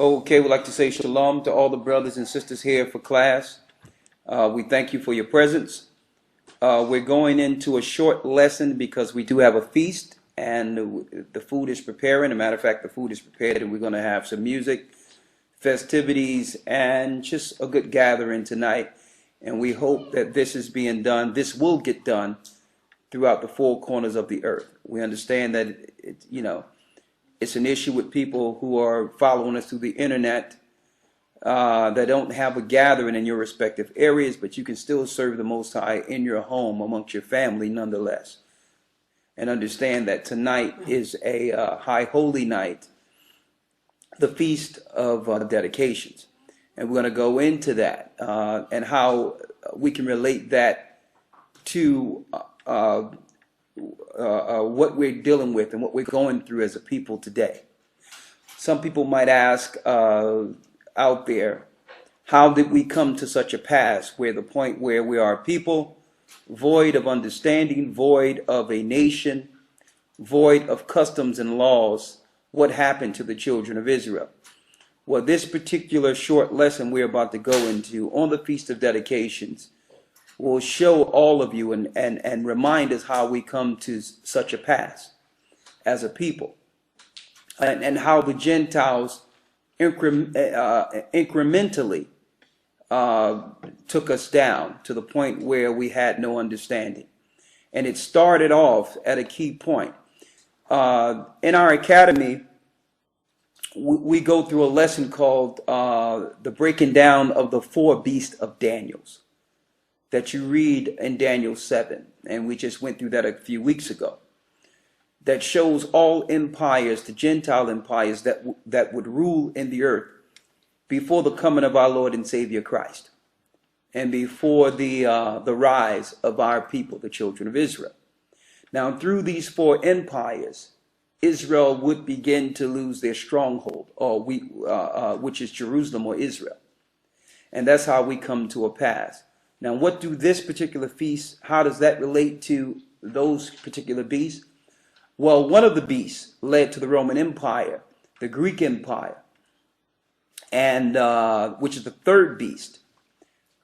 Okay, we'd like to say shalom to all the brothers and sisters here for class. We thank you for your presence. We're going into a short lesson because we do have a feast and the food is preparing. As a matter of fact, the food is prepared and we're going to have some music, festivities, and just a good gathering tonight. And we hope that this is being done. This will get done throughout the four corners of the earth. We understand that it's an issue with people who are following us through the internet that don't have a gathering in your respective areas, but you can still serve the Most High in your home amongst your family nonetheless. And understand that tonight is a high holy night, the Feast of Dedications. And we're going to go into that and how we can relate that to what we're dealing with and what we're going through as a people today. Some people might ask out there, how did we come to such a pass where the point where we are a people void of understanding, void of a nation, void of customs and laws? What happened to the children of Israel? Well, this particular short lesson we're about to go into on the Feast of Dedications will show all of you and remind us how we come to such a pass as a people, and how the Gentiles incrementally took us down to the point where we had no understanding. And it started off at a key point. In our academy, we go through a lesson called the breaking down of the four beasts of Daniel's that you read in Daniel 7. And we just went through that a few weeks ago. That shows all empires, the Gentile empires that would rule in the earth before the coming of our Lord and Savior Christ, and before the rise of our people, the children of Israel. Now, through these four empires, Israel would begin to lose their stronghold, which is Jerusalem or Israel. And that's how we come to a pass. Now, what do this particular feast, how does that relate to those particular beasts? Well, one of the beasts led to the Roman Empire, the Greek Empire, and which is the third beast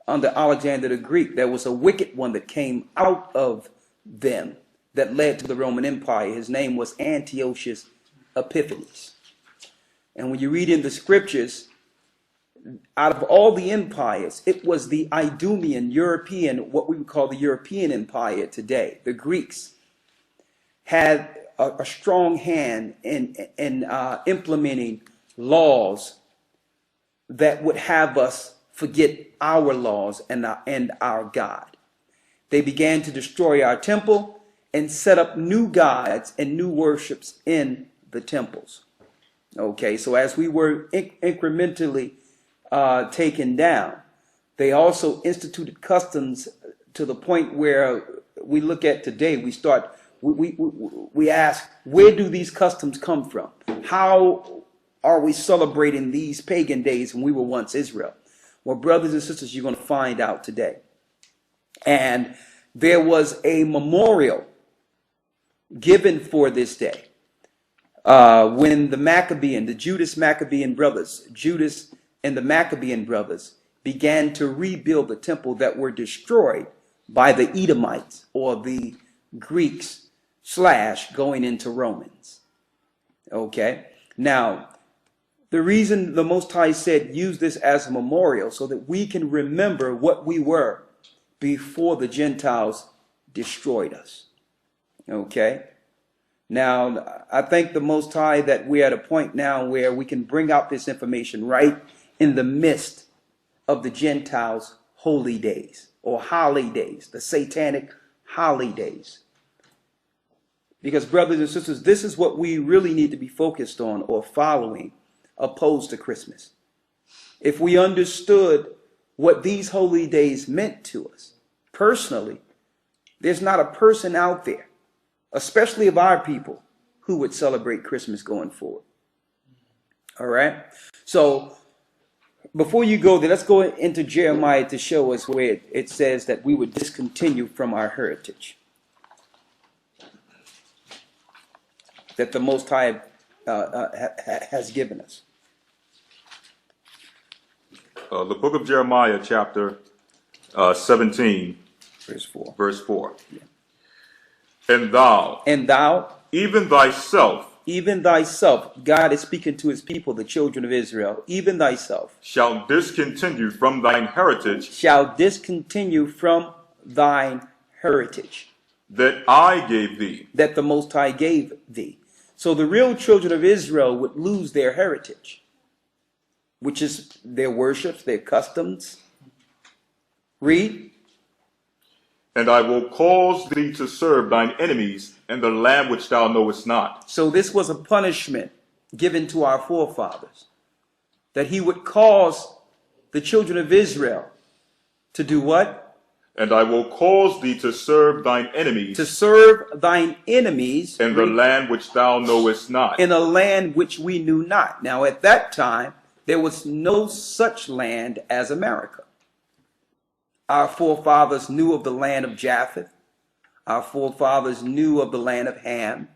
under Alexander the Greek. There was a wicked one that came out of them that led to the Roman Empire. His name was Antiochus Epiphanes. And when you read in the scriptures, out of all the empires, it was the Idumean, European, what we would call the European Empire today, the Greeks, had a strong hand in implementing laws that would have us forget our laws and our God. They began to destroy our temple and set up new gods and new worships in the temples. Okay, so as we were incrementally taken down, they also instituted customs to the point where we look at today, we ask, where do these customs come from? How are we celebrating these pagan days when we were once Israel? Well, brothers and sisters, you're going to find out today. And there was a memorial given for this day. When the Judas and the Maccabean brothers began to rebuild the temple that were destroyed by the Edomites or the Greeks / going into Romans. Okay. Now, the reason the Most High said use this as a memorial so that we can remember what we were before the Gentiles destroyed us. Okay. Now, I thank the Most High that we're at a point now where we can bring out this information right in the midst of the Gentiles' holy days or holidays, the satanic holidays. Because, brothers and sisters, this is what we really need to be focused on or following, opposed to Christmas. If we understood what these holy days meant to us personally, there's not a person out there, especially of our people, who would celebrate Christmas going forward. All right? So, before you go there, let's go into Jeremiah to show us where it says that we would discontinue from our heritage that the Most High has given us. The book of Jeremiah, chapter 17, Verse 4. verse 4. Yeah. And thou, Even thyself, God is speaking to his people, the children of Israel, even thyself shalt discontinue from thine heritage shall discontinue from thine heritage that I gave thee. that the Most High gave thee. So the real children of Israel would lose their heritage, which is their worships, their customs. Read. And I will cause thee to serve thine enemies in the land which thou knowest not. So this was a punishment given to our forefathers, that he would cause the children of Israel to do what? And I will cause thee to serve thine enemies. To serve thine enemies. In the land which thou knowest not. In a land which we knew not. Now at that time, there was no such land as America. Our forefathers knew of the land of Japheth. Our forefathers knew of the land of Ham.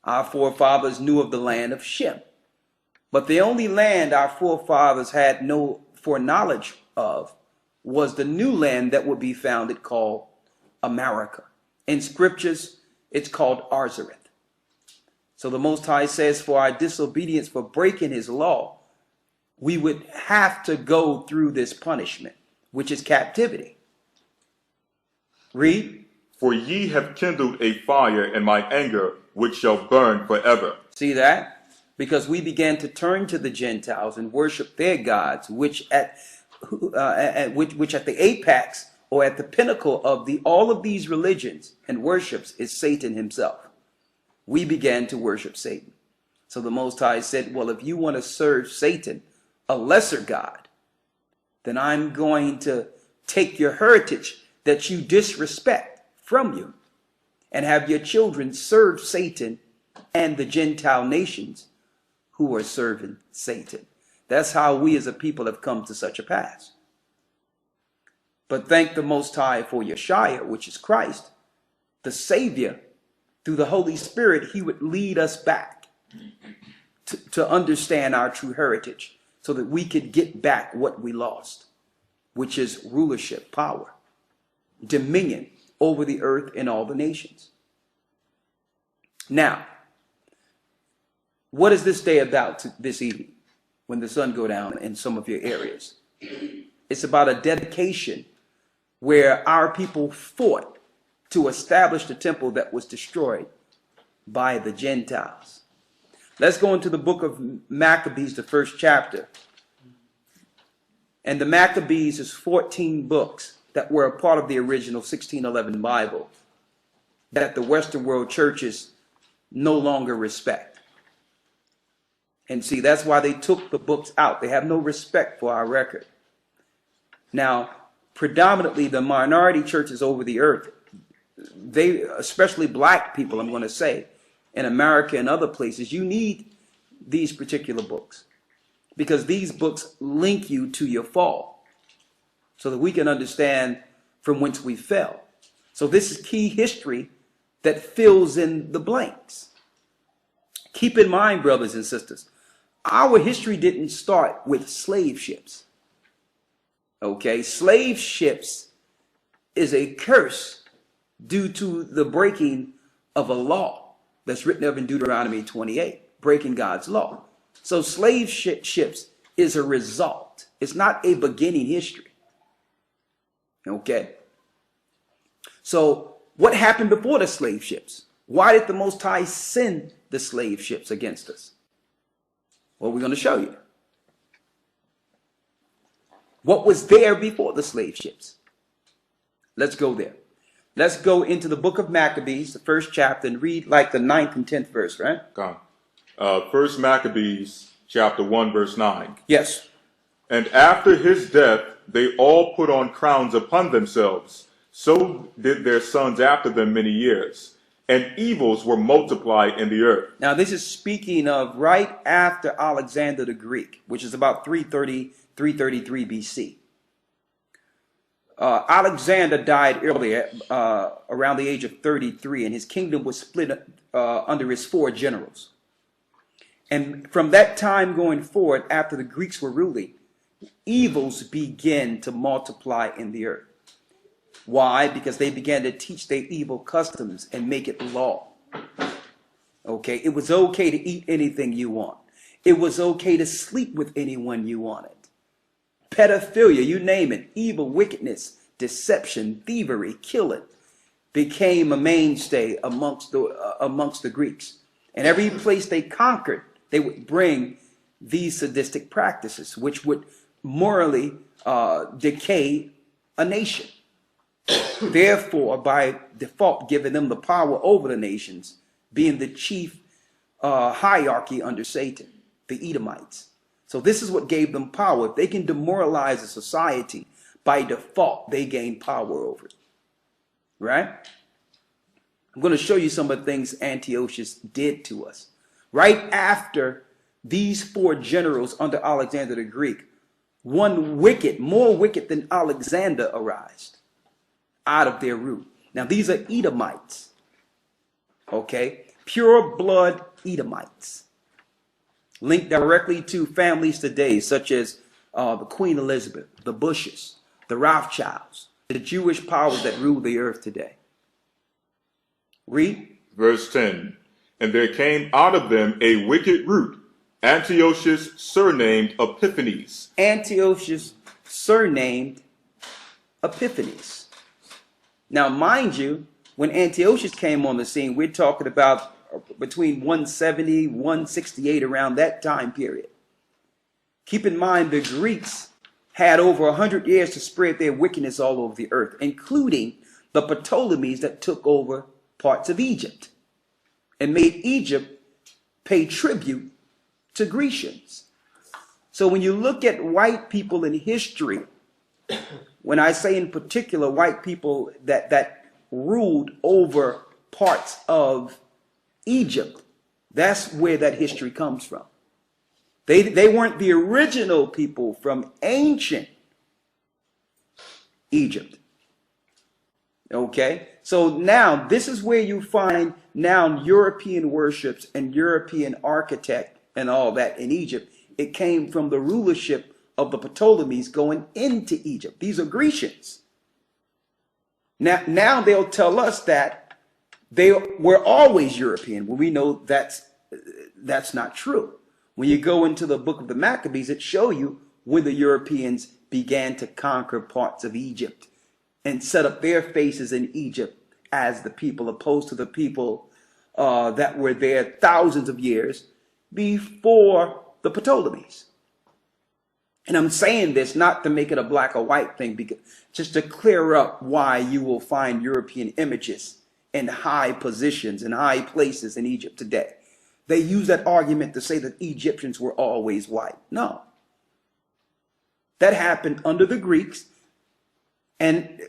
Our forefathers knew of the land of Shem. But the only land our forefathers had no foreknowledge of was the new land that would be founded called America. In scriptures, it's called Arzareth. So the Most High says for our disobedience, for breaking his law, we would have to go through this punishment, which is captivity. Read. For ye have kindled a fire in my anger, which shall burn forever. See that? Because we began to turn to the Gentiles and worship their gods, which at the apex or at the pinnacle of all of these religions and worships is Satan himself. We began to worship Satan. So the Most High said, well, if you want to serve Satan, a lesser god, then I'm going to take your heritage that you disrespect from you and have your children serve Satan and the Gentile nations who are serving Satan. That's how we as a people have come to such a pass. But thank the Most High for Yeshua, which is Christ, the Savior. Through the Holy Spirit, he would lead us back to understand our true heritage so that we could get back what we lost, which is rulership, power, dominion over the earth and all the nations. Now, what is this day about this evening when the sun go down in some of your areas? It's about a dedication where our people fought to establish the temple that was destroyed by the Gentiles. Let's go into the book of Maccabees, the first chapter. And the Maccabees is 14 books that were a part of the original 1611 Bible that the Western world churches no longer respect. And see, that's why they took the books out. They have no respect for our record. Now, predominantly the minority churches over the earth, they, especially black people, I'm going to say, in America and other places, you need these particular books because these books link you to your fall so that we can understand from whence we fell. So this is key history that fills in the blanks. Keep in mind, brothers and sisters, our history didn't start with slave ships. Okay, slave ships is a curse due to the breaking of a law that's written up in Deuteronomy 28, breaking God's law. So slave ships is a result. It's not a beginning history. Okay. So what happened before the slave ships? Why did the Most High send the slave ships against us? Well, we're going to show you. What was there before the slave ships? Let's go there. Let's go into the book of Maccabees, the first chapter, and read like the 9th and 10th verse, right? First Maccabees, chapter 1, verse 9. Yes. And after his death, they all put on crowns upon themselves. So did their sons after them many years. And evils were multiplied in the earth. Now, this is speaking of right after Alexander the Greek, which is about 333 BC. Alexander died earlier, around the age of 33, and his kingdom was split under his 4 generals. And from that time going forward, after the Greeks were ruling, evils begin to multiply in the earth. Why? Because they began to teach their evil customs and make it law. Okay, it was okay to eat anything you want. It was okay to sleep with anyone you wanted. Pedophilia, you name it, evil, wickedness, deception, thievery, killing, became a mainstay amongst the Greeks. And every place they conquered, they would bring these sadistic practices, which would morally decay a nation. Therefore, by default, giving them the power over the nations, being the chief hierarchy under Satan, the Edomites. So this is what gave them power. If they can demoralize a society, by default, they gain power over it. Right? I'm going to show you some of the things Antiochus did to us. Right after these 4 generals under Alexander the Greek, one wicked, more wicked than Alexander, arose out of their root. Now these are Edomites. Okay? Pure blood Edomites. Linked directly to families today, such as the Queen Elizabeth, the Bushes, the Rothschilds, the Jewish powers that rule the earth today. Read. Verse 10. And there came out of them a wicked root, Antiochus surnamed Epiphanes. Antiochus surnamed Epiphanes. Now, mind you, when Antiochus came on the scene, we're talking about between 170, 168, around that time period. Keep in mind, the Greeks had over 100 years to spread their wickedness all over the earth, including the Ptolemies that took over parts of Egypt and made Egypt pay tribute to Grecians. So when you look at white people in history, when I say in particular white people that ruled over parts of Egypt, that's where that history comes from. They weren't the original people from ancient Egypt. Okay? So now this is where you find now European worships and European architect and all that in Egypt. It came from the rulership of the Ptolemies going into Egypt. These are Grecians. Now they'll tell us that they were always European. Well, we know that's not true. When you go into the book of the Maccabees, it shows you when the Europeans began to conquer parts of Egypt and set up their faces in Egypt as the people, opposed to the people that were there thousands of years before the Ptolemies. And I'm saying this not to make it a black or white thing, because just to clear up why you will find European images in high positions and high places in Egypt today. They use that argument to say that Egyptians were always white. No. That happened under the Greeks. And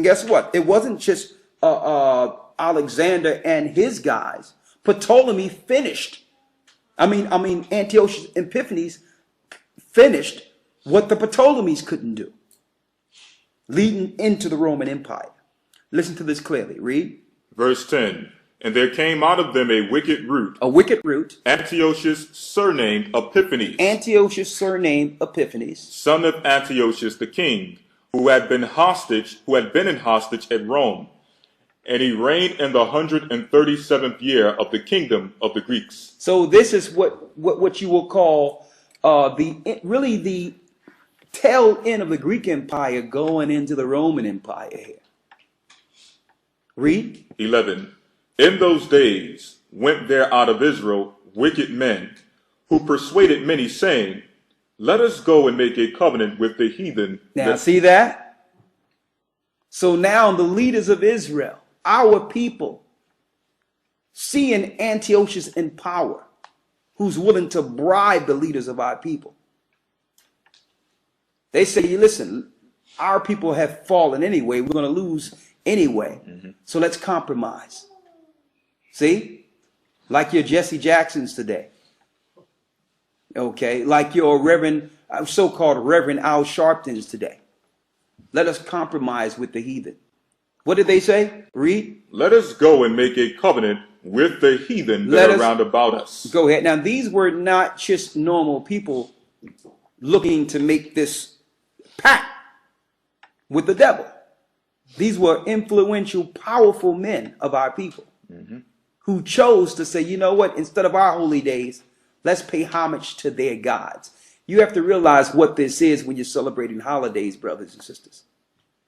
guess what? It wasn't just Alexander and his guys. Ptolemy finished. Antiochus Epiphanes finished what the Ptolemies couldn't do, leading into the Roman Empire. Listen to this clearly. Read. Verse 10. And there came out of them a wicked root. A wicked root. Antiochus surnamed Epiphanes. Antiochus surnamed Epiphanes. Son of Antiochus the king, who had been in hostage at Rome. And he reigned in the 137th year of the kingdom of the Greeks. So this is what you will call the tail end of the Greek Empire going into the Roman Empire here. Read. 11. In those days went there out of Israel wicked men, who persuaded many, saying, Let us go and make a covenant with the heathen. Now see that? So now the leaders of Israel, our people, seeing Antiochus in power, who's willing to bribe the leaders of our people. They say, listen, our people have fallen anyway. We're going to lose anyway. So let's compromise. See? Like your Jesse Jacksons today. Okay? Like your so-called Reverend Al Sharptons today. Let us compromise with the heathen. What did they say? Read. Let us go and make a covenant with the heathen that are round about us. Go ahead. Now, these were not just normal people looking to make this pact with the devil. These were influential, powerful men of our people who chose to say, you know what, instead of our holy days, let's pay homage to their gods. You have to realize what this is when you're celebrating holidays, brothers and sisters.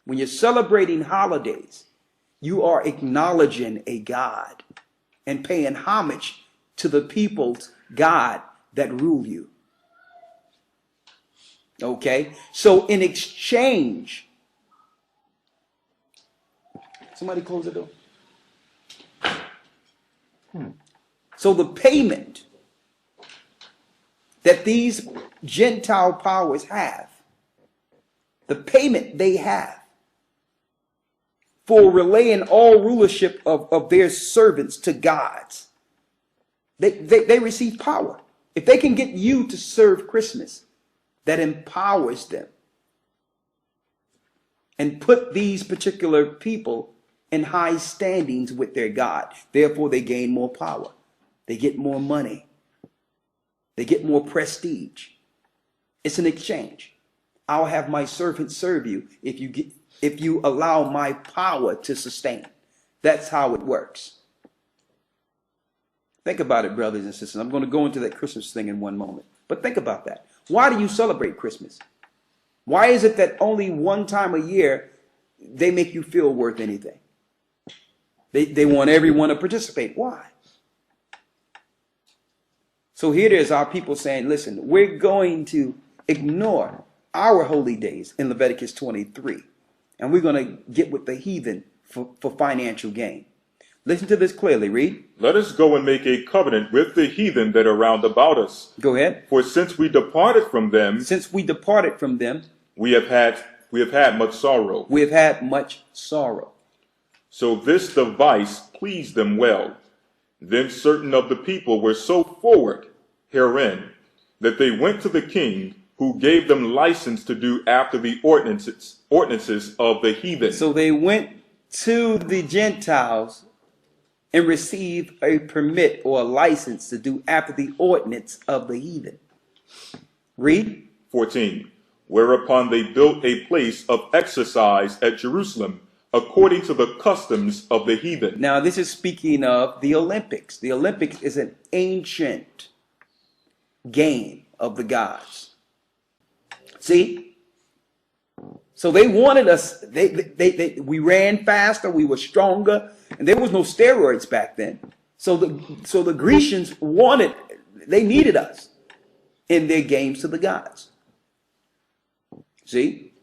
When you're celebrating holidays, you are acknowledging a God and paying homage to the people's God that rule you. Okay? So in exchange, somebody close the door. So the payment that these Gentile powers have, the payment they have for relaying all rulership of their servants to gods, they receive power. If they can get you to serve Christmas, that empowers them and put these particular people in high standings with their God. Therefore, they gain more power. They get more money. They get more prestige. It's an exchange. I'll have my servant serve you if you allow my power to sustain. That's how it works. Think about it, brothers and sisters. I'm going to go into that Christmas thing in one moment. But think about that. Why do you celebrate Christmas? Why is it that only one time a year they make you feel worth anything? They want everyone to participate. Why? So here it is, our people saying, listen, we're going to ignore our holy days in Leviticus 23. And we're going to get with the heathen for financial gain. Listen to this clearly. Read. Let us go and make a covenant with the heathen that are round about us. Go ahead. For since we departed from them, we have had much sorrow. We have had much sorrow. So this device pleased them well. Then certain of the people were so forward herein that they went to the king, who gave them license to do after the ordinances of the heathen. So they went to the Gentiles and received a permit or a license to do after the ordinance of the heathen. Read. 14. Whereupon they built a place of exercise at Jerusalem, according to the customs of the heathen. Now this is speaking of the Olympics. The Olympics is an ancient game of the gods. See? So they wanted us, we ran faster, we were stronger, and there was no steroids back then. So the Grecians they needed us in their games to the gods. See?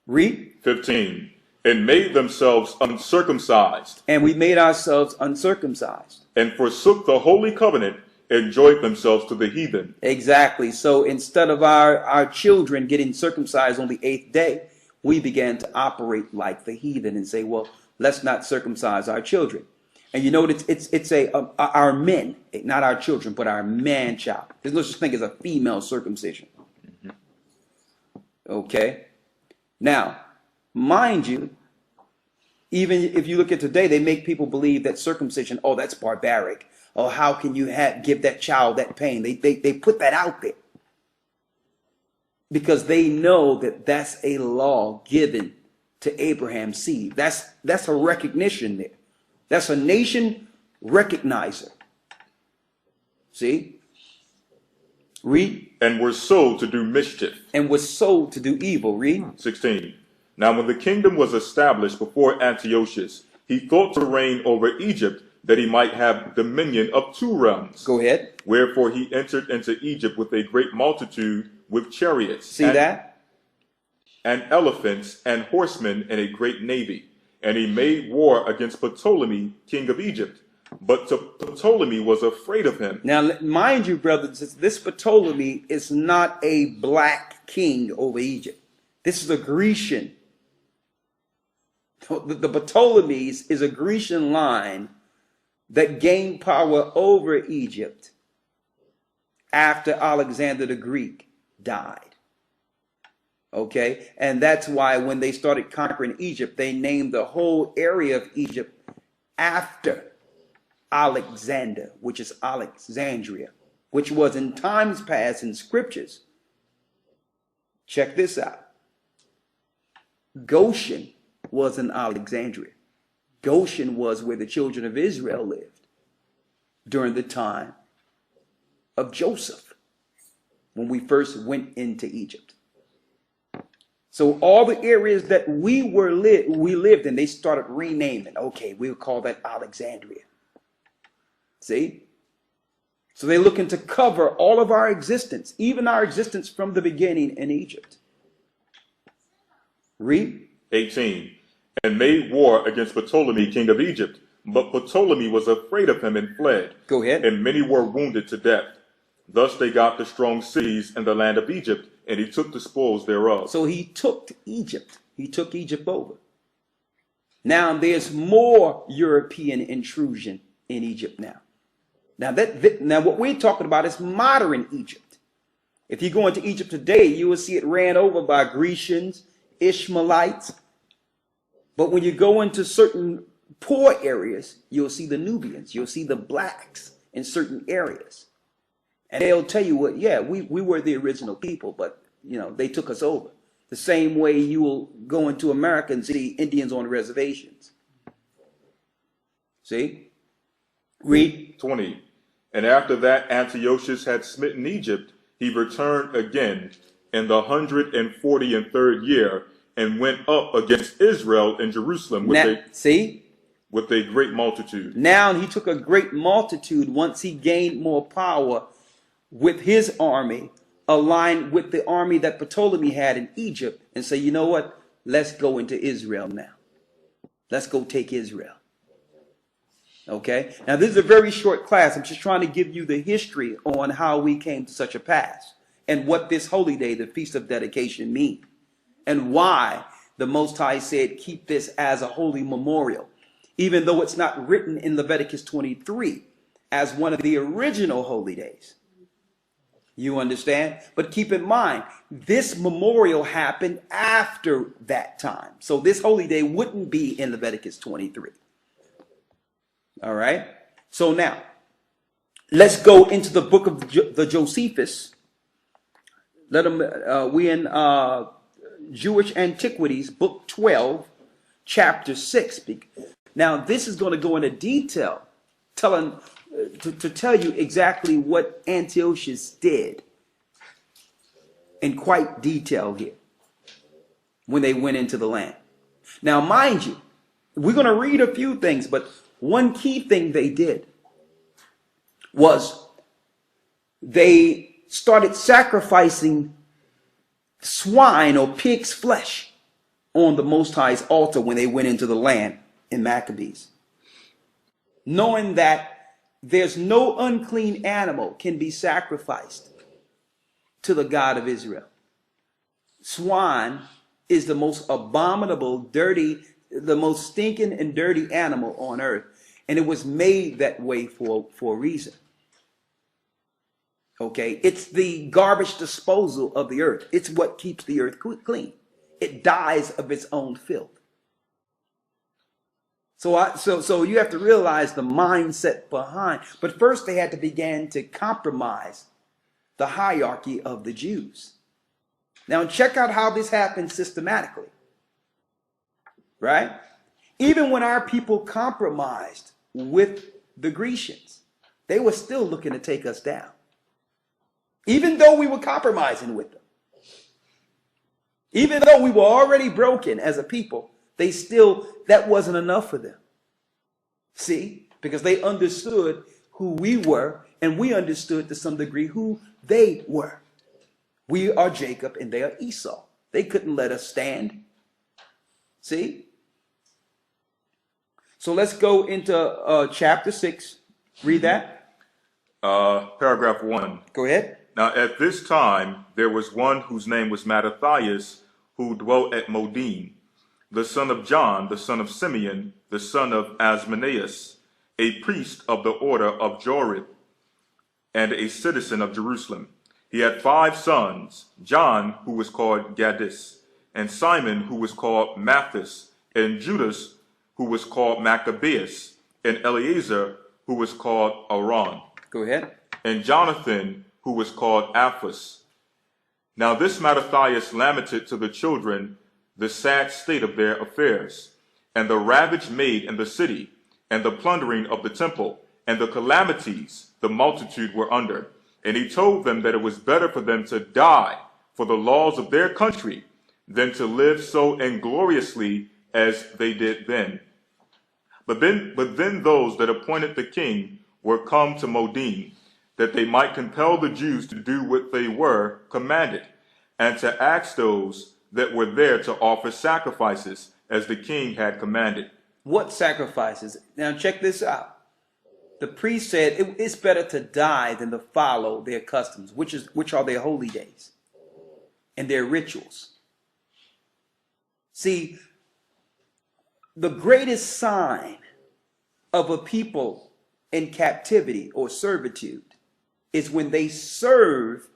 Read. 15. And made themselves uncircumcised. And we made ourselves uncircumcised. And forsook the holy covenant, and joined themselves to the heathen. Exactly. So instead of our children getting circumcised on the 8th day, we began to operate like the heathen and say, well, let's not circumcise our children. And you know, it's our men, not our children, but our man child. There's no such thing as a female circumcision. Okay. Now, mind you, even if you look at today, they make people believe that circumcision, oh, that's barbaric. Oh, how can you give that child that pain? They put that out there because they know that that's a law given to Abraham's seed. That's a recognition there. That's a nation recognizer. See? Read. And were sold to do mischief. And was sold to do evil. Read. 16. Now when the kingdom was established before Antiochus, he thought to reign over Egypt, that he might have dominion of 2 realms. Go ahead. Wherefore he entered into Egypt with a great multitude, with chariots. See that? And elephants and horsemen and a great navy. And he made war against Ptolemy, king of Egypt. But Ptolemy was afraid of him. Now, mind you, brothers, this Ptolemy is not a black king over Egypt. This is a Grecian. The Ptolemies is a Grecian line that gained power over Egypt after Alexander the Greek died. Okay? And that's why when they started conquering Egypt, they named the whole area of Egypt after Alexander, which is Alexandria. which was in times past in scriptures. Check this out. Goshen was in Alexandria. Goshen was where the children of Israel lived during the time of Joseph, when we first went into Egypt. So all the areas that we lived in, they started renaming. Okay, we'll call that Alexandria. See? So they're looking to cover all of our existence, even our existence from the beginning in Egypt. Read. 18. And made war against Ptolemy, king of Egypt. But Ptolemy was afraid of him and fled. Go ahead. And many were wounded to death. Thus they got the strong cities in the land of Egypt, and he took the spoils thereof. So he took Egypt. He took Egypt over. Now there's more European intrusion in Egypt now. Now what we're talking about is modern Egypt. If you go into Egypt today, you will see it ran over by Grecians, Ishmaelites. But when you go into certain poor areas, you'll see the Nubians, you'll see the blacks in certain areas. And they'll tell you what, yeah, we were the original people, but they took us over. The same way you will go into America and see Indians on reservations. See? Read. 20. And after that Antiochus had smitten Egypt, he returned again in the 143rd year, and went up against Israel in Jerusalem with a great multitude. Now he took a great multitude once he gained more power with his army, aligned with the army that Ptolemy had in Egypt, and say, you know what? Let's go into Israel now. Let's go take Israel. Okay? Now this is a very short class. I'm just trying to give you the history on how we came to such a pass and what this holy day, the Feast of Dedication, means. And why the Most High said, keep this as a holy memorial, even though it's not written in Leviticus 23 as one of the original holy days. You understand? But keep in mind, this memorial happened after that time. So this holy day wouldn't be in Leviticus 23. All right? So now, let's go into the book of the Josephus. We in Jewish Antiquities, book 12, chapter 6. Now, this is going to go into detail, to tell you exactly what Antiochus did in quite detail here when they went into the land. Now, mind you, we're going to read a few things, but one key thing they did was they started sacrificing swine or pig's flesh on the Most High's altar when they went into the land in Maccabees, knowing that there's no unclean animal can be sacrificed to the God of Israel. Swine is the most abominable, dirty, the most stinking and dirty animal on earth, and it was made that way for a reason. Okay, it's the garbage disposal of the earth. It's what keeps the earth clean. It dies of its own filth. So you have to realize the mindset behind. But first they had to begin to compromise the hierarchy of the Jews. Now check out how this happened systematically. Right? Even when our people compromised with the Grecians, they were still looking to take us down. Even though we were compromising with them. Even though we were already broken as a people, that wasn't enough for them. See? Because they understood who we were, and we understood to some degree who they were. We are Jacob and they are Esau. They couldn't let us stand. See? So let's go into chapter 6. Read that. Paragraph 1. Go ahead. Now at this time there was one whose name was Mattathias, who dwelt at Modin, the son of John, the son of Simeon, the son of Asmoneus, a priest of the order of Jorith, and a citizen of Jerusalem. He had 5 sons, John, who was called Gaddis, and Simon, who was called Matthias, and Judas, who was called Maccabees, and Eleazar, who was called Aaron. Go ahead. and Jonathan, who was called Aphus. Now this Mattathias lamented to the children the sad state of their affairs, and the ravage made in the city, and the plundering of the temple, and the calamities the multitude were under. And he told them that it was better for them to die for the laws of their country than to live so ingloriously as they did then. But then those that appointed the king were come to Modin, that they might compel the Jews to do what they were commanded, and to ask those that were there to offer sacrifices as the king had commanded. What sacrifices? Now check this out. The priest said it's better to die than to follow their customs, which are their holy days and their rituals. See, the greatest sign of a people in captivity or servitude is when they serve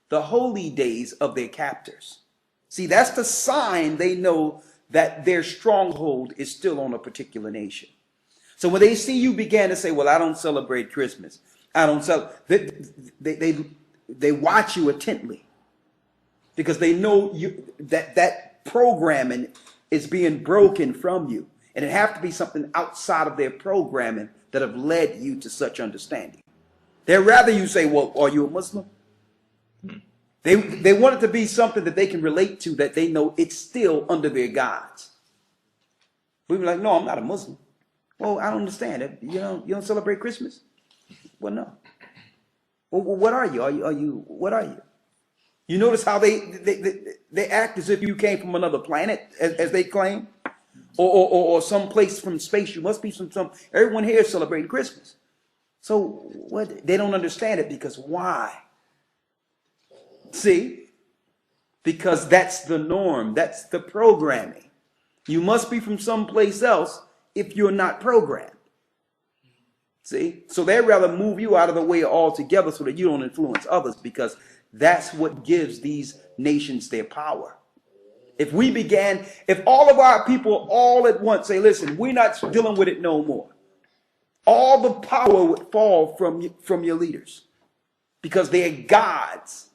the holy days of their captors. See, that's the sign they know that their stronghold is still on a particular nation. So when they see you begin to say, well, I don't celebrate Christmas, I don't they watch you intently, because they know that programming is being broken from you. And it have to be something outside of their programming that have led you to such understanding. They'd rather you say, well, are you a Muslim? They want it to be something that they can relate to, that they know it's still under their gods. We be like, no, I'm not a Muslim. Well, I don't understand it. You don't celebrate Christmas? Well, no. Well, what are you? What are you? You notice how they act as if you came from another planet, as they claim, or some place from space. You must be from some. Everyone here is celebrating Christmas. So what? They don't understand it, because why? See, because that's the norm. That's the programming. You must be from someplace else if you're not programmed. See, so they'd rather move you out of the way altogether so that you don't influence others, because that's what gives these nations their power. If all of our people all at once say, listen, we're not dealing with it no more, all the power would fall from your leaders, because their gods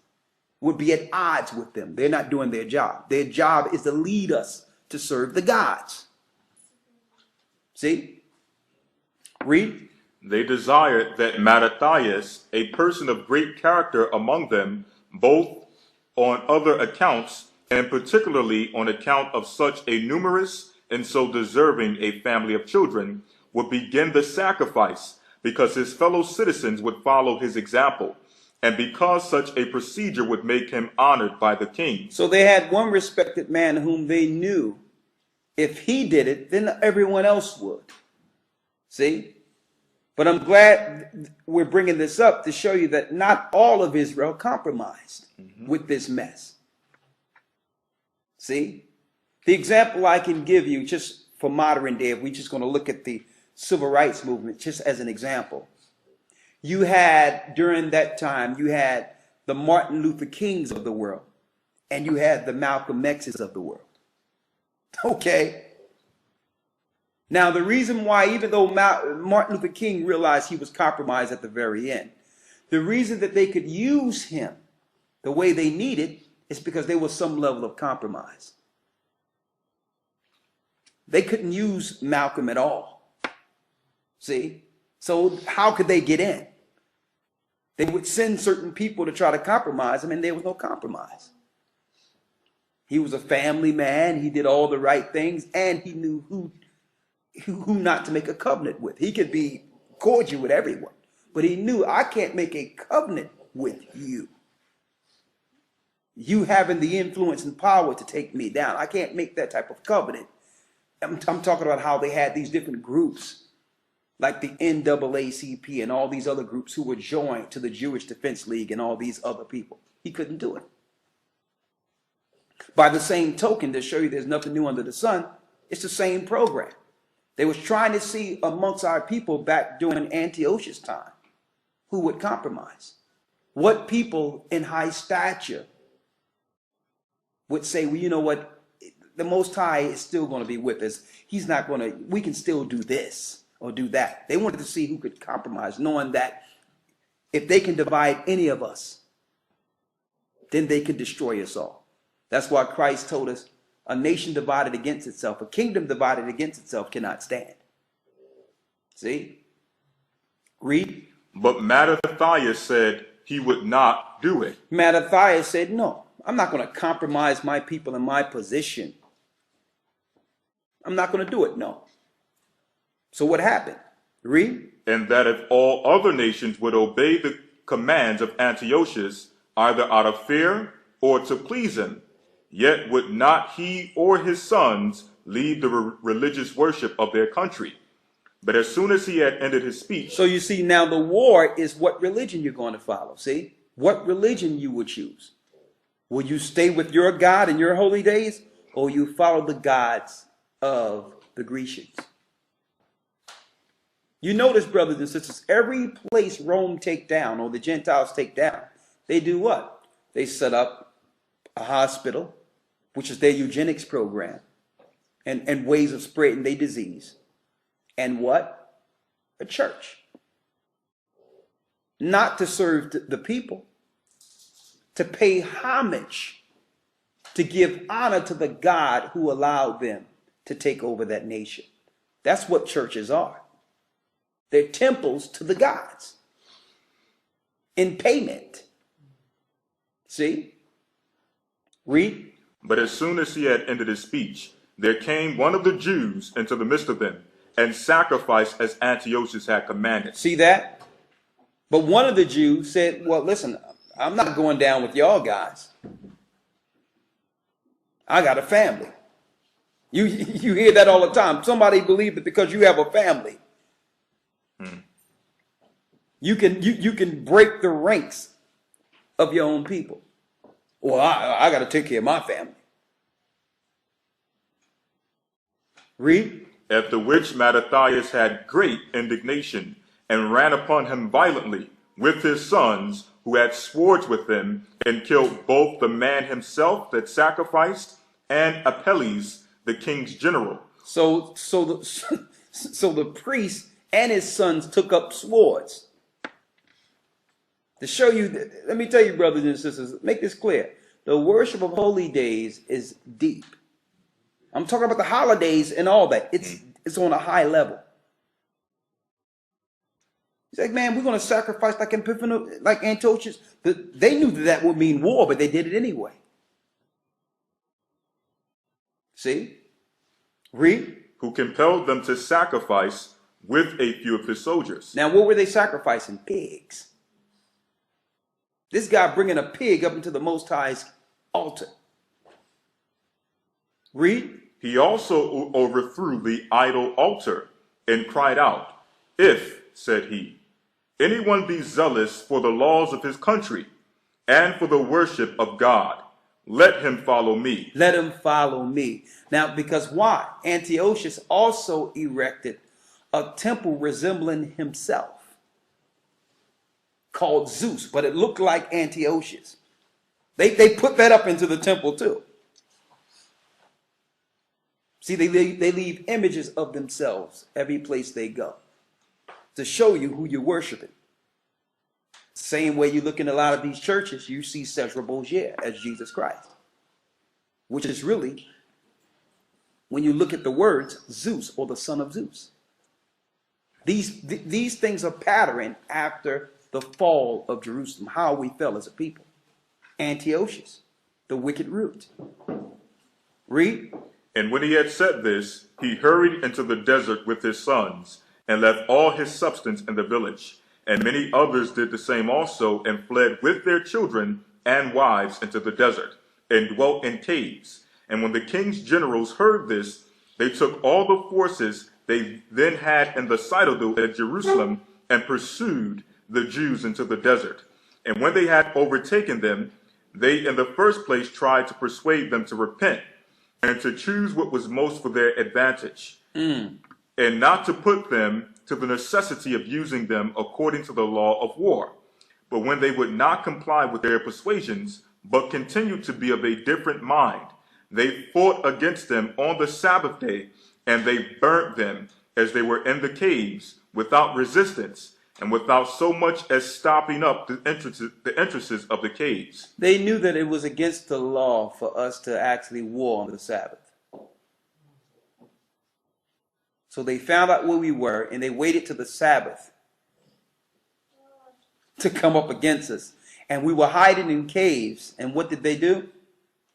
would be at odds with them. They're not doing their job. Their job is to lead us to serve the gods. See? Read. They desired that Mattathias, a person of great character among them, both on other accounts, and particularly on account of such a numerous and so deserving a family of children, would begin the sacrifice, because his fellow citizens would follow his example, and because such a procedure would make him honored by the king. So they had one respected man whom they knew if he did it, then everyone else would. See? But I'm glad we're bringing this up to show you that not all of Israel compromised with this mess. See? The example I can give you just for modern day, if we're just going to look at the civil rights movement just as an example. You had, during that time, you had the Martin Luther Kings of the world, and you had the Malcolm X's of the world. Okay. Now, the reason why, even though Martin Luther King realized he was compromised at the very end, the reason that they could use him the way they needed is because there was some level of compromise. They couldn't use Malcolm at all. See? So how could they get in? They would send certain people to try to compromise him, and there was no compromise. He was a family man. He did all the right things, and he knew who not to make a covenant with. He could be cordial with everyone, but he knew, I can't make a covenant with you. You having the influence and power to take me down. I can't make that type of covenant. I'm talking about how they had these different groups, like the NAACP and all these other groups who were joined to the Jewish Defense League and all these other people. He couldn't do it. By the same token, to show you there's nothing new under the sun, it's the same program. They was trying to see amongst our people back during Antiochus time who would compromise. What people in high stature would say, well, you know what? The Most High is still going to be with us. He's not going to, we can still do this or do that. They wanted to see who could compromise, knowing that If they can divide any of us, then they can destroy us all. That's why Christ told us a nation divided against itself, a kingdom divided against itself cannot stand. See? Read. But Mattathias said he would not do it. Mattathias said, no, I'm not going to compromise my people and my position. I'm not going to do it, no. So what happened? Read. And that if all other nations would obey the commands of Antiochus, either out of fear or to please him, yet would not he or his sons leave the religious worship of their country. But as soon as he had ended his speech... So you see, now the war is what religion you're going to follow. See? What religion you would choose. Will you stay with your God in your holy days, or you follow the gods of the Grecians? You notice, brothers and sisters, every place Rome take down, or the Gentiles take down, they do what? They set up a hospital, which is their eugenics program, and ways of spreading their disease. And what? A church. Not to serve the people, to pay homage, to give honor to the God who allowed them to take over that nation. That's what churches are. They're temples to the gods in payment. See? Read. But as soon as he had ended his speech, there came one of the Jews into the midst of them, and sacrificed as Antiochus had commanded. See that? But one of the Jews said, well, listen, I'm not going down with y'all guys. I got a family. You hear that all the time. Somebody believe that because you have a family, you can break the ranks of your own people. Well, I got to take care of my family. Read. At the which Mattathias had great indignation, and ran upon him violently with his sons, who had swords with them, and killed both the man himself that sacrificed, and Apelles, the king's general. So the priest and his sons took up swords. To show you, let me tell you, brothers and sisters, make this clear. The worship of holy days is deep. I'm talking about the holidays and all that. It's on a high level. He's like, man, we're going to sacrifice like Antiochus. They knew that would mean war, but they did it anyway. See? Read. Who compelled them to sacrifice with a few of his soldiers. Now, what were they sacrificing? Pigs. This guy bringing a pig up into the Most High's altar. Read. He also overthrew the idol altar and cried out, If, said he, anyone be zealous for the laws of his country and for the worship of God, let him follow me. Let him follow me. Now, because why? Antiochus also erected a temple resembling himself called Zeus, but it looked like Antiochus. They put that up into the temple too. See, they leave images of themselves every place they go to show you who you're worshiping. Same way you look in a lot of these churches, you see Cesar Borgia as Jesus Christ, which is really, when you look at the words, Zeus or the son of Zeus. These things are patterned after the fall of Jerusalem, how we fell as a people. Antiochus, the wicked root. Read. And when he had said this, he hurried into the desert with his sons, and left all his substance in the village. And many others did the same also, and fled with their children and wives into the desert, and dwelt in caves. And when the king's generals heard this, they took all the forces they then had in the citadel at Jerusalem, and pursued the Jews into the desert. And when they had overtaken them, they in the first place tried to persuade them to repent, and to choose what was most for their advantage, and not to put them to the necessity of using them according to the law of war. But when they would not comply with their persuasions, but continued to be of a different mind, they fought against them on the Sabbath day, and they burnt them as they were in the caves without resistance, and without so much as stopping up the entrances of the caves. They knew that it was against the law for us to actually war on the Sabbath. So they found out where we were, and they waited to the Sabbath to come up against us. And we were hiding in caves. And what did they do?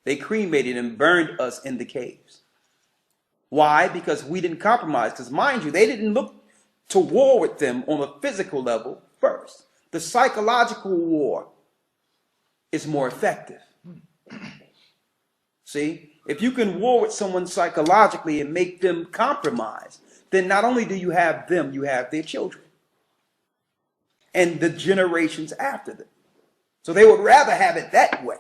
They cremated and burned us in the caves. Why? Because we didn't compromise. Because mind you, they didn't look to war with them on a physical level first. The psychological war is more effective. See, if you can war with someone psychologically and make them compromise, then not only do you have them, you have their children and the generations after them. So they would rather have it that way.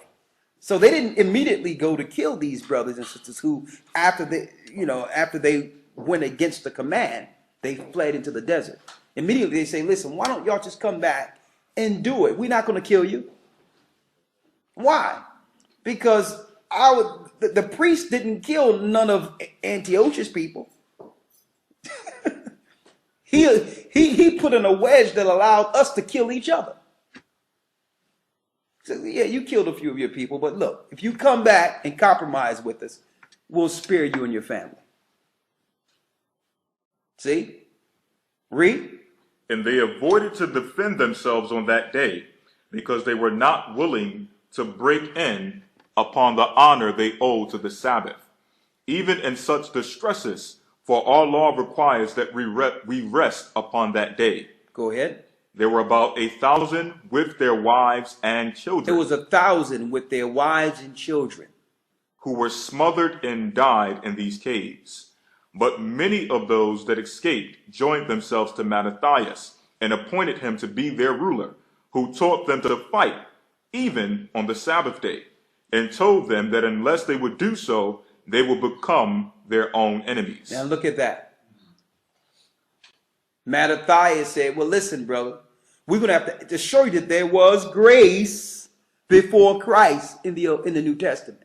So they didn't immediately go to kill these brothers and sisters who, after they went against the command, they fled into the desert. Immediately they say, listen, why don't y'all just come back and do it? We're not going to kill you. Why? Because the priest didn't kill none of Antiochus' people. He put in a wedge that allowed us to kill each other. So, yeah, you killed a few of your people, but look, if you come back and compromise with us, we'll spare you and your family. See? Read. And they avoided to defend themselves on that day, because they were not willing to break in upon the honor they owed to the Sabbath, even in such distresses, for our law requires that we rest upon that day. Go ahead. There were about 1,000 with their wives and children. There was 1,000 with their wives and children who were smothered and died in these caves. But many of those that escaped joined themselves to Mattathias and appointed him to be their ruler, who taught them to fight even on the Sabbath day, and told them that unless they would do so, they would become their own enemies. Now look at that. Mattathias said, well, listen, brother, we're going to have to show you that there was grace before Christ in the New Testament.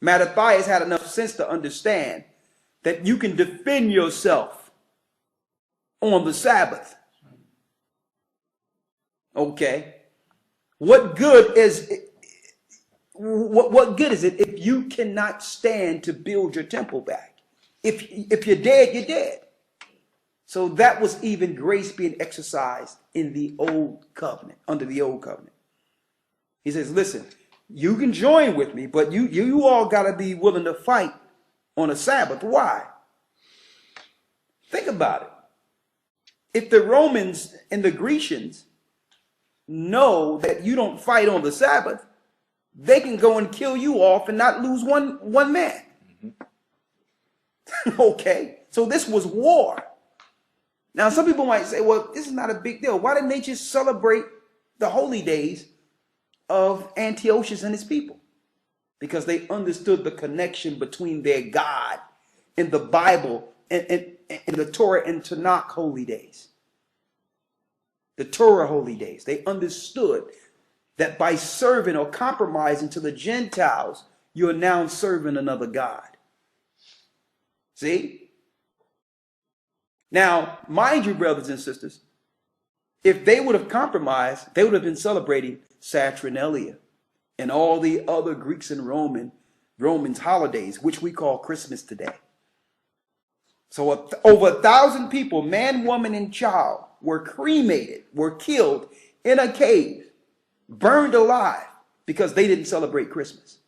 Mattathias had enough sense to understand that you can defend yourself on the Sabbath. Okay. What good is it if you cannot stand to build your temple back? If you're dead, you're dead. So that was even grace being exercised in the old covenant, under the old covenant. He says, listen, you can join with me, but you all got to be willing to fight on a Sabbath. Why? Think about it. If the Romans and the Grecians know that you don't fight on the Sabbath, they can go and kill you off and not lose one man. Mm-hmm. Okay, so this was war. Now, some people might say, well, this is not a big deal. Why didn't they just celebrate the holy days of Antiochus and his people? Because they understood the connection between their God and the Bible and the Torah and Tanakh holy days. The Torah holy days. They understood that by serving or compromising to the Gentiles, you're now serving another God. See? Now, mind you, brothers and sisters, if they would have compromised, they would have been celebrating Saturnalia and all the other Greeks and Romans holidays, which we call Christmas today. So over 1,000 people, man, woman, and child, were cremated, were killed in a cave, burned alive because they didn't celebrate Christmas.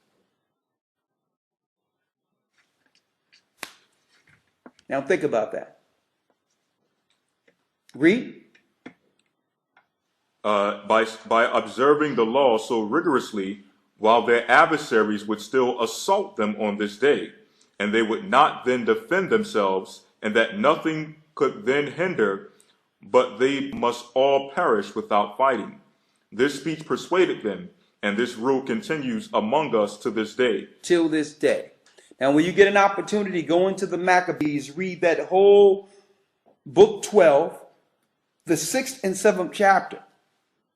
Now think about that. Read. By observing the law so rigorously, while their adversaries would still assault them on this day, and they would not then defend themselves, and that nothing could then hinder, but they must all perish without fighting. This speech persuaded them, and this rule continues among us to this day. Till this day. Now, when you get an opportunity, go into the Maccabees, read that whole book 12, the 6th and 7th chapter,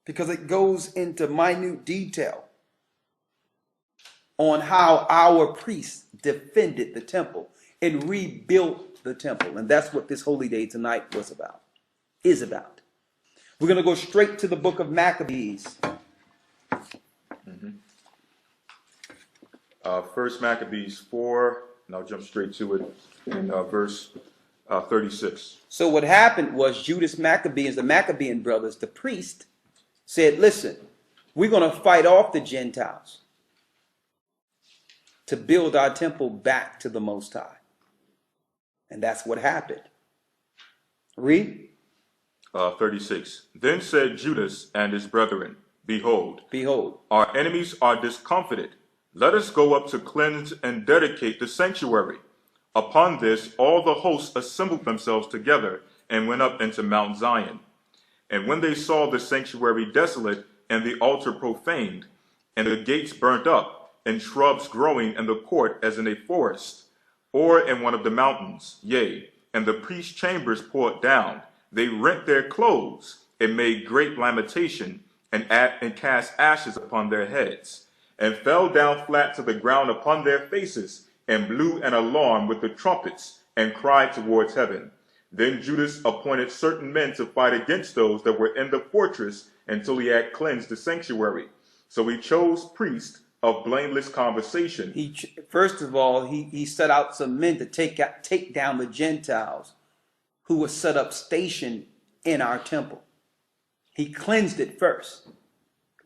because it goes into minute detail on how our priests defended the temple and rebuilt the temple. And that's what this holy day tonight is about. We're going to go straight to the book of Maccabees. First Maccabees 4, and I'll jump straight to it in verse 36. So what happened was Judas Maccabees, the Maccabean brothers, the priest, said, listen, we're going to fight off the Gentiles to build our temple back to the Most High. And that's what happened. Read. 36. Then said Judas and his brethren, Behold, our enemies are discomfited. Let us go up to cleanse and dedicate the sanctuary. Upon this, all the hosts assembled themselves together and went up into Mount Zion. And when they saw the sanctuary desolate and the altar profaned, and the gates burnt up, and shrubs growing in the court as in a forest, or in one of the mountains, yea, and the priest's chambers poured down, they rent their clothes, and made great lamentation, and cast ashes upon their heads, and fell down flat to the ground upon their faces, and blew an alarm with the trumpets, and cried towards heaven. Then Judas appointed certain men to fight against those that were in the fortress until he had cleansed the sanctuary. So he chose priests of blameless conversation. First of all, he set out some men to take down the Gentiles who were set up stationed in our temple. He cleansed it first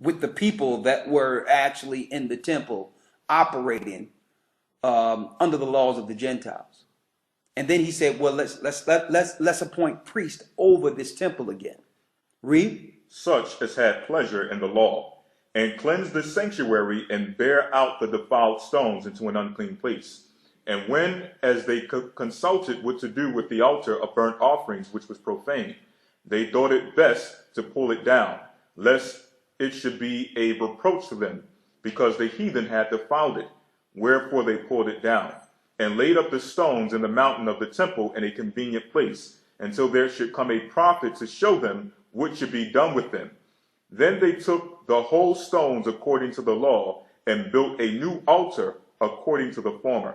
with the people that were actually in the temple operating under the laws of the Gentiles. And then he said, well, let's appoint priests over this temple again. Read. Such as had pleasure in the law, and cleanse the sanctuary, and bear out the defiled stones into an unclean place. And when, as they consulted what to do with the altar of burnt offerings, which was profane, they thought it best to pull it down, lest it should be a reproach to them, because the heathen had defiled it. Wherefore they pulled it down, and laid up the stones in the mountain of the temple in a convenient place, until there should come a prophet to show them what should be done with them. Then they took the whole stones according to the law, and built a new altar according to the former,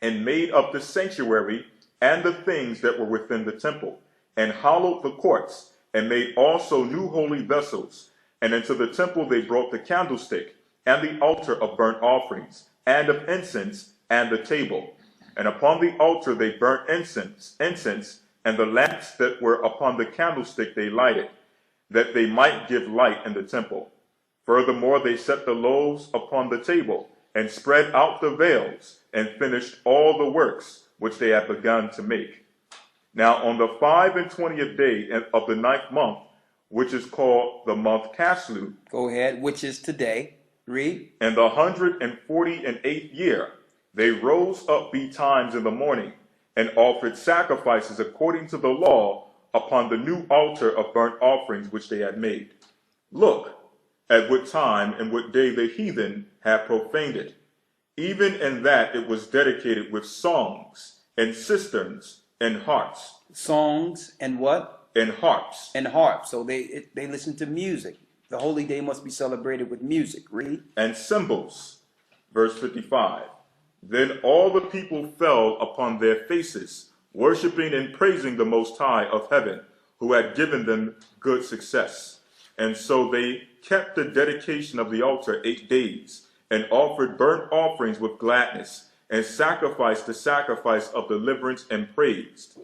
and made up the sanctuary and the things that were within the temple, and hollowed the courts, and made also new holy vessels. And into the temple they brought the candlestick, and the altar of burnt offerings, and of incense, and the table. And upon the altar they burnt incense, and the lamps that were upon the candlestick they lighted, that they might give light in the temple. Furthermore they set the loaves upon the table, and spread out the veils, and finished all the works which they had begun to make. Now on the 25th day of the 9th month, which is called the month Caslu. Go ahead, which is today. Read. In the 148th year, they rose up betimes in the morning, and offered sacrifices according to the law upon the new altar of burnt offerings which they had made. Look at what time and what day the heathen had profaned it. Even in that it was dedicated with songs and cisterns and harps. Songs and what? And harps. And harps. So they listen to music. The holy day must be celebrated with music. Read. And cymbals. Verse 55. Then all the people fell upon their faces, worshiping and praising the Most High of heaven, who had given them good success. And so they kept the dedication of the altar 8 days, and offered burnt offerings with gladness, and sacrificed the sacrifice of deliverance and praise.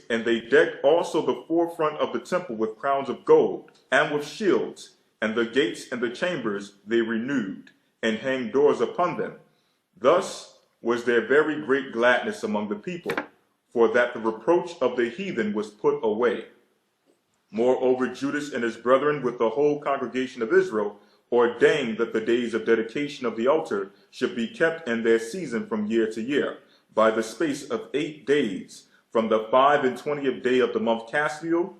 And they decked also the forefront of the temple with crowns of gold, and with shields, and the gates and the chambers they renewed, and hanged doors upon them. Thus was there very great gladness among the people, for that the reproach of the heathen was put away. Moreover, Judas and his brethren with the whole congregation of Israel ordained that the days of dedication of the altar should be kept in their season from year to year, by the space of 8 days, from the 25th day of the month Caslu,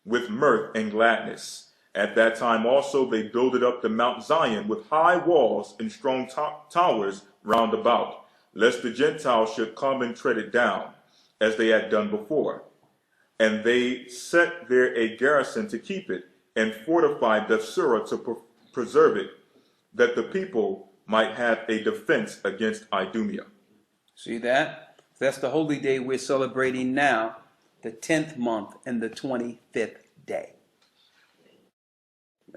with mirth and gladness. At that time also they builded up the Mount Zion with high walls and strong towers round about, lest the Gentiles should come and tread it down, as they had done before. And they set there a garrison to keep it, and fortified Bethsura to preserve it, that the people might have a defense against Idumea. See that? That's the holy day we're celebrating now, the 10th month and the 25th day.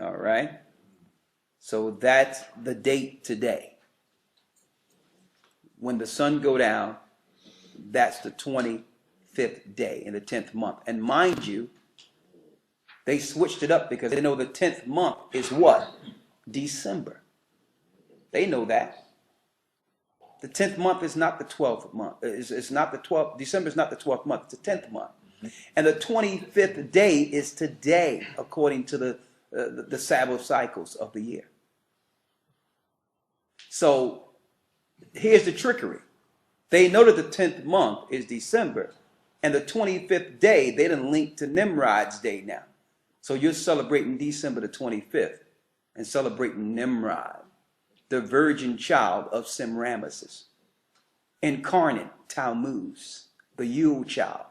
All right. So that's the date today. When the sun go down, that's the 25th day in the 10th month. And mind you, they switched it up because they know the 10th month is what? December. They know that. The 10th month is not the 12th month. It's not the 12th. December is not the 12th month. It's the 10th month. And the 25th day is today, according to the Sabbath cycles of the year. So here's the trickery. They know that the 10th month is December, and the 25th day, they didn't link to Nimrod's day now. So you're celebrating December the 25th and celebrating Nimrod, the virgin child of Semiramis, incarnate Tammuz, the Yule child,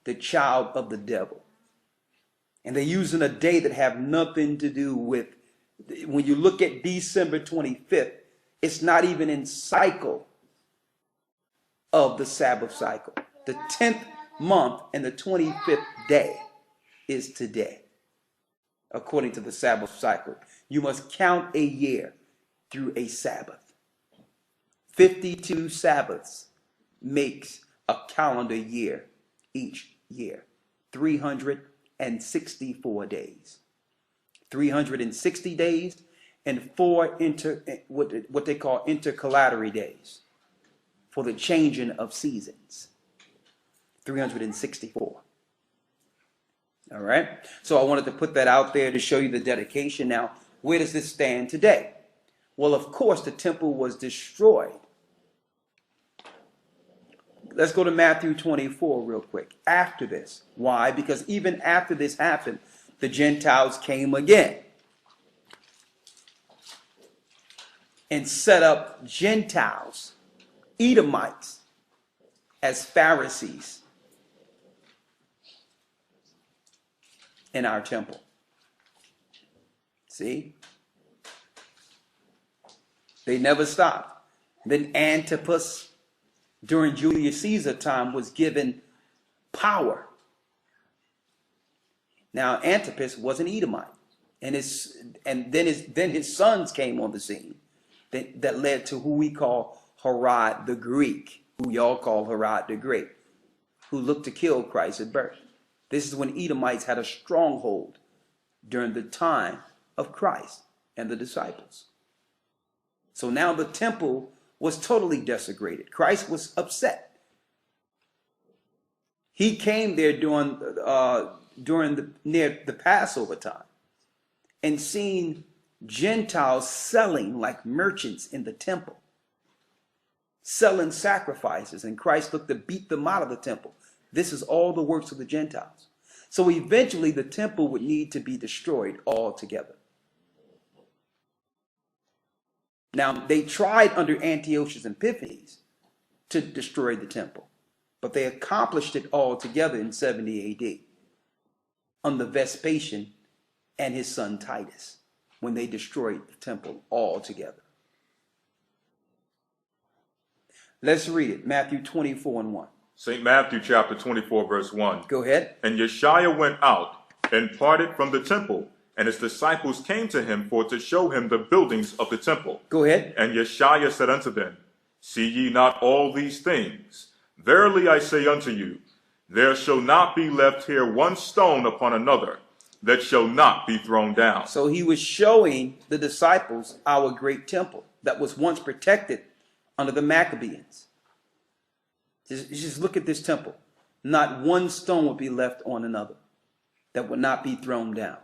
the child of the devil. And they're using a day that have nothing to do with, when you look at December 25th, it's not even in cycle of the Sabbath cycle. The 10th month and the 25th day is today, according to the Sabbath cycle. You must count a year through a Sabbath. 52 Sabbaths makes a calendar year each year. 364 days. 360 days and what they call intercalary days for the changing of seasons. 364. All right. So I wanted to put that out there to show you the dedication. Now, where does this stand today? Well, of course, the temple was destroyed. Let's go to Matthew 24 real quick. After this. Why? Because even after this happened, the Gentiles came again and set up Gentiles, Edomites, as Pharisees in our temple. See? They never stopped. Then Antipas, during Julius Caesar time, was given power. Now Antipas was an Edomite, and then his sons came on the scene that led to who we call Herod the Greek, who y'all call Herod the Great, who looked to kill Christ at birth. This is when Edomites had a stronghold during the time of Christ and the disciples. So now the temple was totally desecrated. Christ was upset. He came there during near the Passover time and seen Gentiles selling like merchants in the temple, selling sacrifices, and Christ looked to beat them out of the temple. This is all the works of the Gentiles. So eventually the temple would need to be destroyed altogether. Now, they tried under Antiochus Epiphanes to destroy the temple, but they accomplished it all together in 70 AD under Vespasian and his son Titus, when they destroyed the temple altogether. Let's read it. Matthew 24:1. St. Matthew chapter 24, verse 1. Go ahead. And Yeshua went out and parted from the temple, and his disciples came to him for to show him the buildings of the temple. Go ahead. And Yeshua said unto them, See ye not all these things? Verily I say unto you, there shall not be left here one stone upon another that shall not be thrown down. So he was showing the disciples our great temple that was once protected under the Maccabees. Just look at this temple. Not one stone would be left on another that would not be thrown down.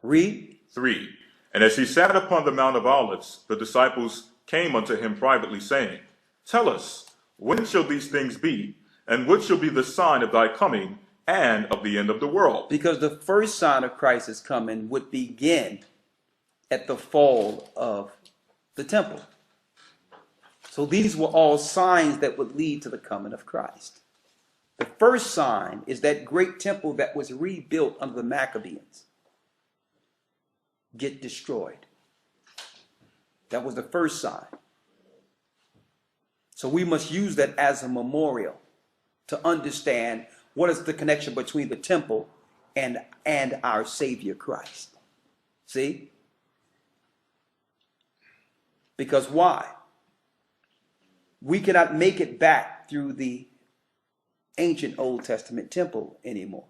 Read. 3. And as he sat upon the Mount of Olives, the disciples came unto him privately, saying, Tell us, when shall these things be? And what shall be the sign of thy coming and of the end of the world? Because the first sign of Christ's coming would begin at the fall of the temple. So these were all signs that would lead to the coming of Christ. The first sign is that great temple that was rebuilt under the Maccabees get destroyed. That was the first sign. So we must use that as a memorial to understand what is the connection between the temple and our Savior Christ. See? Because why? We cannot make it back through the ancient Old Testament temple anymore.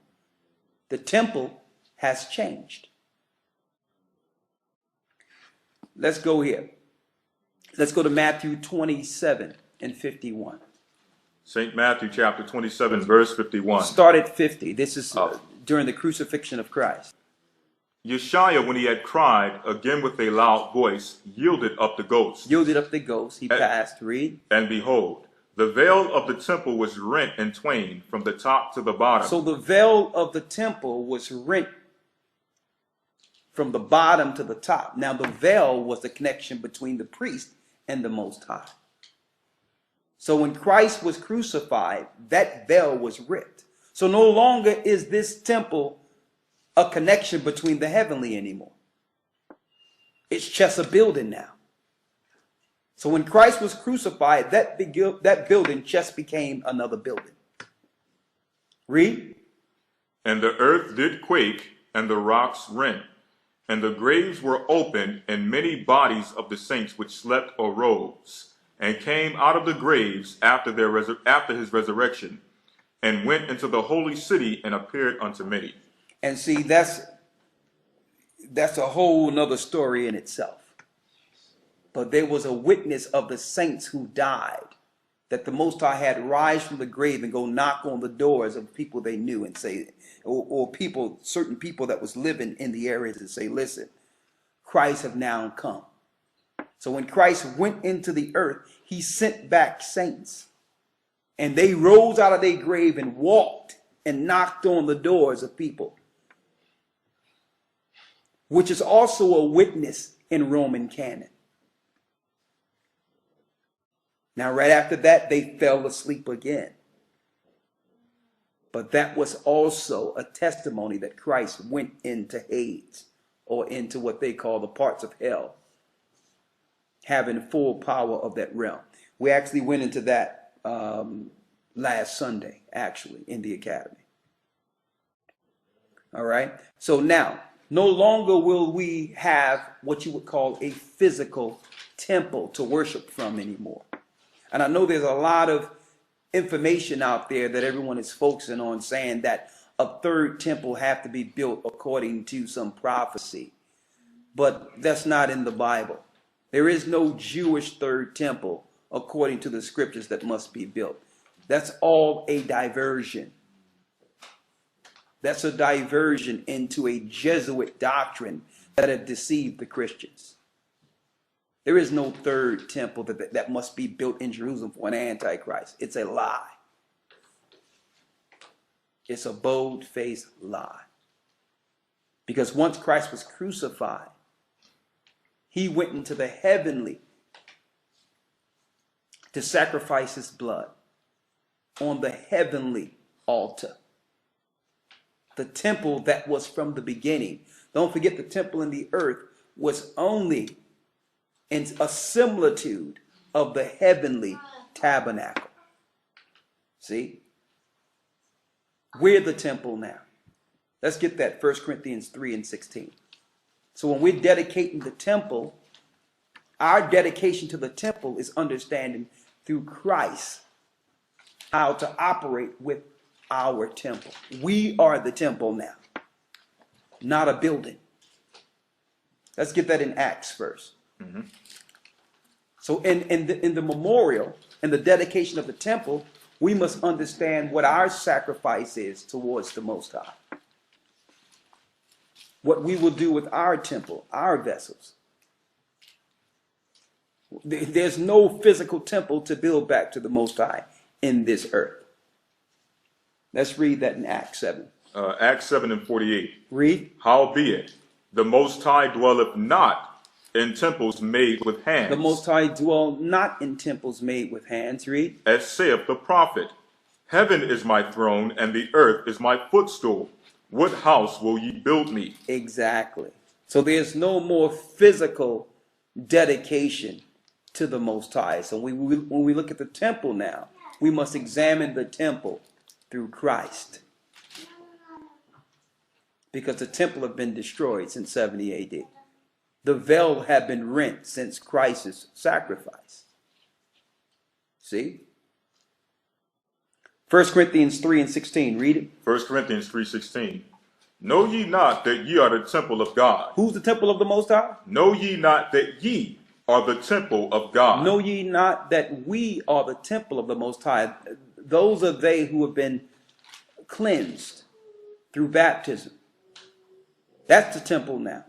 The temple has changed. Let's go here. Let's go to Matthew 27 and 51. St. Matthew chapter 27, verse 51. Start at 50. This is during the crucifixion of Christ. Yeshua, when he had cried again with a loud voice, yielded up the ghost. Yielded up the ghost. He passed. Read. And behold, the veil of the temple was rent in twain from the top to the bottom. So the veil of the temple was rent from the bottom to the top. Now the veil was the connection between the priest and the Most High. So when Christ was crucified, that veil was ripped. So no longer is this temple a connection between the heavenly anymore. It's just a building now. So when Christ was crucified, that building just became another building. Read. And the earth did quake, and the rocks rent, and the graves were opened, and many bodies of the saints which slept arose, and came out of the graves after his resurrection, and went into the holy city and appeared unto many. And see, that's a whole nother story in itself. But there was a witness of the saints who died, that the Most High had rise from the grave and go knock on the doors of people they knew and say, or people, certain people that was living in the areas, and say, listen, Christ have now come. So when Christ went into the earth, he sent back saints. And they rose out of their grave and walked and knocked on the doors of people, which is also a witness in Roman canon. Now, right after that, they fell asleep again. But that was also a testimony that Christ went into Hades, or into what they call the parts of hell, having full power of that realm. We actually went into that last Sunday, actually, in the academy. All right. So now, no longer will we have what you would call a physical temple to worship from anymore. And I know there's a lot of information out there that everyone is focusing on, saying that a third temple have to be built according to some prophecy. But that's not in the Bible. There is no Jewish third temple according to the scriptures that must be built. That's all a diversion. That's a diversion into a Jesuit doctrine that have deceived the Christians. There is no third temple that must be built in Jerusalem for an antichrist. It's a lie. It's a bold-faced lie. Because once Christ was crucified, he went into the heavenly to sacrifice his blood on the heavenly altar. The temple that was from the beginning. Don't forget, the temple in the earth was only in a similitude of the heavenly tabernacle. See? We're the temple now. Let's get that, 1 Corinthians 3 and 16. So when we're dedicating the temple, our dedication to the temple is understanding through Christ how to operate with our temple. We are the temple now, not a building. Let's get that in Acts first. Mm-hmm. So in the memorial and the dedication of the temple, we must understand what our sacrifice is towards the Most High. What we will do with our temple, our vessels. There's no physical temple to build back to the Most High in this earth. Let's read that in Acts 7. Acts 7 and 48. Read. Howbeit, the Most High dwelleth not in temples made with hands. The Most High dwell not in temples made with hands. Read. As saith the prophet, heaven is my throne, and the earth is my footstool. What house will ye build me? Exactly. So there's no more physical dedication to the Most High. So when we look at the temple now, we must examine the temple through Christ. because the temple had been destroyed since 70 AD. The veil had been rent since Christ's sacrifice. See? 1 Corinthians 3:16, read it. 1 Corinthians 3:16. Know ye not that ye are the temple of God? Who's the temple of the Most High? Know ye not that ye are the temple of God? Know ye not that we are the temple of the Most High? Those are they who have been cleansed through baptism. That's the temple now.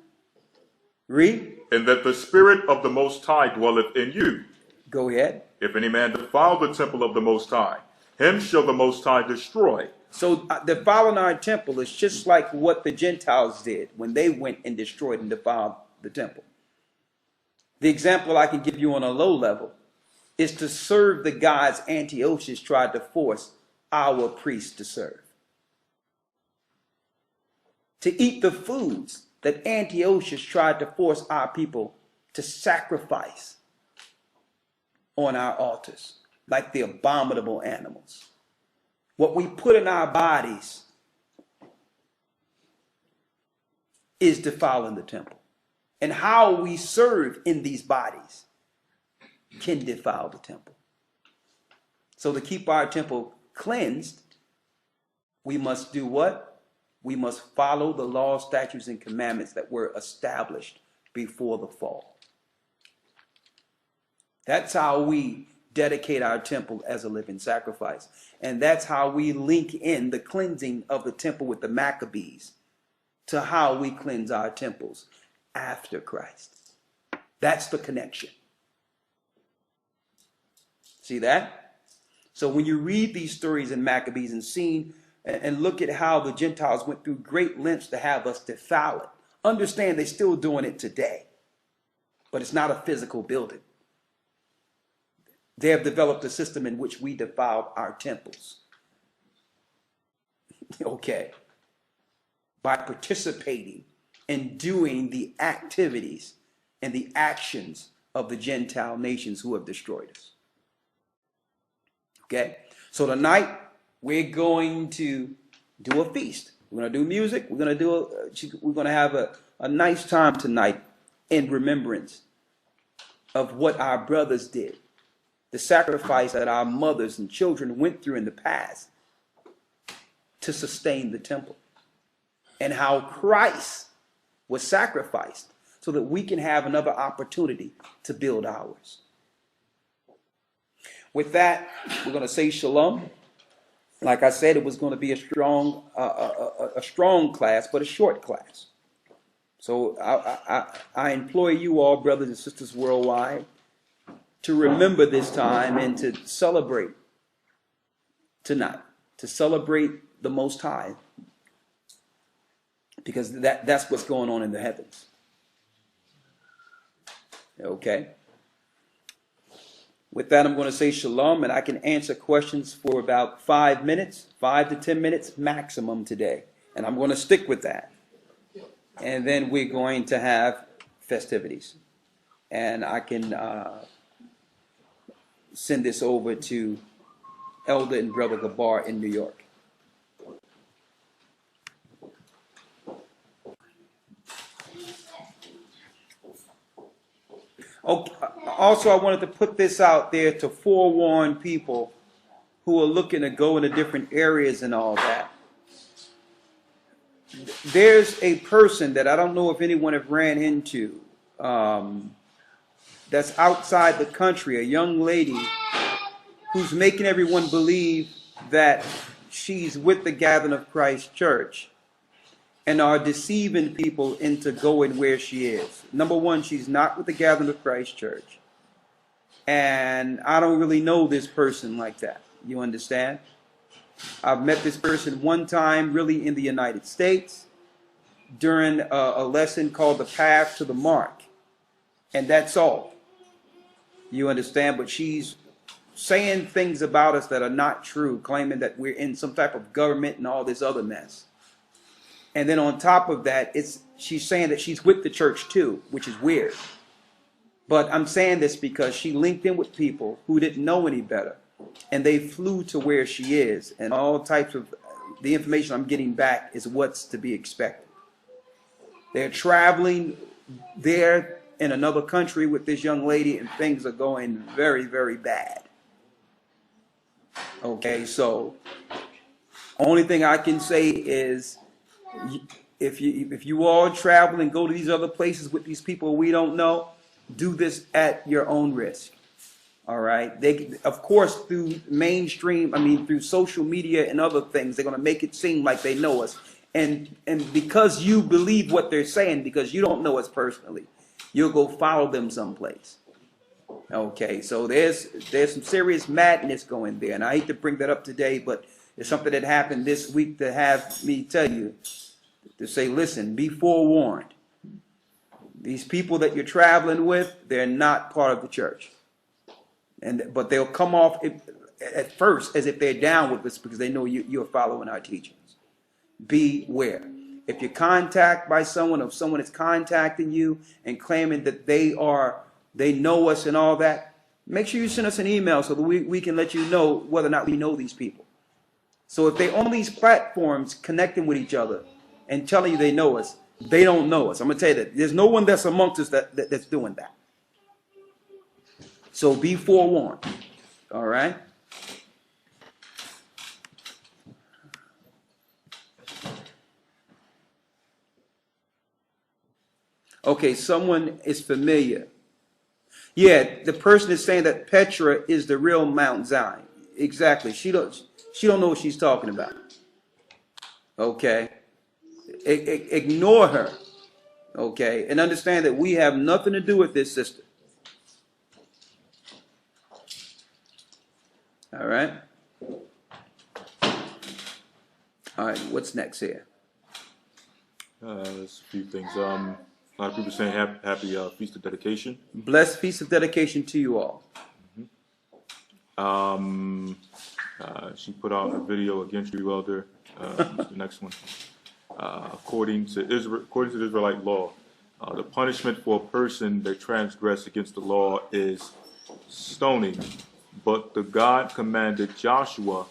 Read. And that the Spirit of the Most High dwelleth in you. Go ahead. If any man defile the temple of the Most High, him shall the Most High destroy. So defiling our temple is just like what the Gentiles did when they went and destroyed and defiled the temple. The example I can give you on a low level is to serve the gods Antiochus tried to force our priests to serve. To eat the foods that Antiochus tried to force our people to sacrifice on our altars, like the abominable animals. What we put in our bodies is defiling the temple. And how we serve in these bodies can defile the temple. So to keep our temple cleansed, we must do what? We must follow the laws, statutes, and commandments that were established before the fall. That's how we dedicate our temple as a living sacrifice. And that's how we link in the cleansing of the temple with the Maccabees to how we cleanse our temples after Christ. That's the connection. See that? So when you read these stories in Maccabees and look at how the Gentiles went through great lengths to have us defile it, understand they're still doing it today. But it's not a physical building. They have developed a system in which we defile our temples. Okay. By participating in doing the activities and the actions of the Gentile nations who have destroyed us. Okay. So tonight we're going to do a feast. We're going to do music. We're going to have a nice time tonight in remembrance of what our brothers did. The sacrifice that our mothers and children went through in the past to sustain the temple. And how Christ was sacrificed so that we can have another opportunity to build ours. With that, we're going to say shalom. Like I said, it was going to be a strong class, but a short class. So I implore you all, brothers and sisters worldwide, to remember this time and to celebrate tonight, to celebrate the Most High, because that's what's going on in the heavens. Okay? With that, I'm going to say shalom, and I can answer questions for about 5 minutes, 5 to 10 minutes maximum today. And I'm going to stick with that. And then we're going to have festivities. And I can send this over to Elder and Brother Gabar in New York. Okay. Also, I wanted to put this out there to forewarn people who are looking to go into different areas and all that. There's a person that I don't know if anyone have ran into that's outside the country, a young lady who's making everyone believe that she's with the Gathering of Christ Church and are deceiving people into going where she is. Number one, she's not with the Gathering of Christ Church. And I don't really know this person like that. You understand? I've met this person one time really in the United States during a lesson called The Path to the Mark. And that's all. You understand? But she's saying things about us that are not true, claiming that we're in some type of government and all this other mess. And then on top of that, she's saying that she's with the church too, which is weird. But I'm saying this because she linked in with people who didn't know any better. And they flew to where she is. And all types of the information I'm getting back is what's to be expected. They're traveling there in another country with this young lady, and things are going very, very bad. Okay, so only thing I can say is, if you all travel and go to these other places with these people we don't know, do this at your own risk. All right. They, of course, through through social media and other things, they're going to make it seem like they know us. And because you believe what they're saying, because you don't know us personally, you'll go follow them someplace. Okay. So there's some serious madness going there. And I hate to bring that up today, but it's something that happened this week to have me tell you, to say, listen, be forewarned. These people that you're traveling with, they're not part of the church. But they'll come off at first as if they're down with us because they know you're following our teachings. Beware. If you're contacted by someone, or if someone is contacting you and claiming that they know us and all that, make sure you send us an email so that we can let you know whether or not we know these people. So if they're on these platforms connecting with each other and telling you they know us, they don't know us. I'm going to tell you that there's no one that's amongst us that's doing that. So be forewarned. All right? Okay, someone is familiar. Yeah, the person is saying that Petra is the real Mount Zion. Exactly. She don't know what she's talking about. Okay? Ignore her. Okay? And understand that we have nothing to do with this sister. All right. All right. What's next here? There's a few things. A lot of people saying happy Feast of Dedication. Blessed Feast of Dedication to you all. She put out a video against you, Elder. The next one. According to the Israelite law, the punishment for a person that transgressed against the law is stoning. But the God commanded Joshua,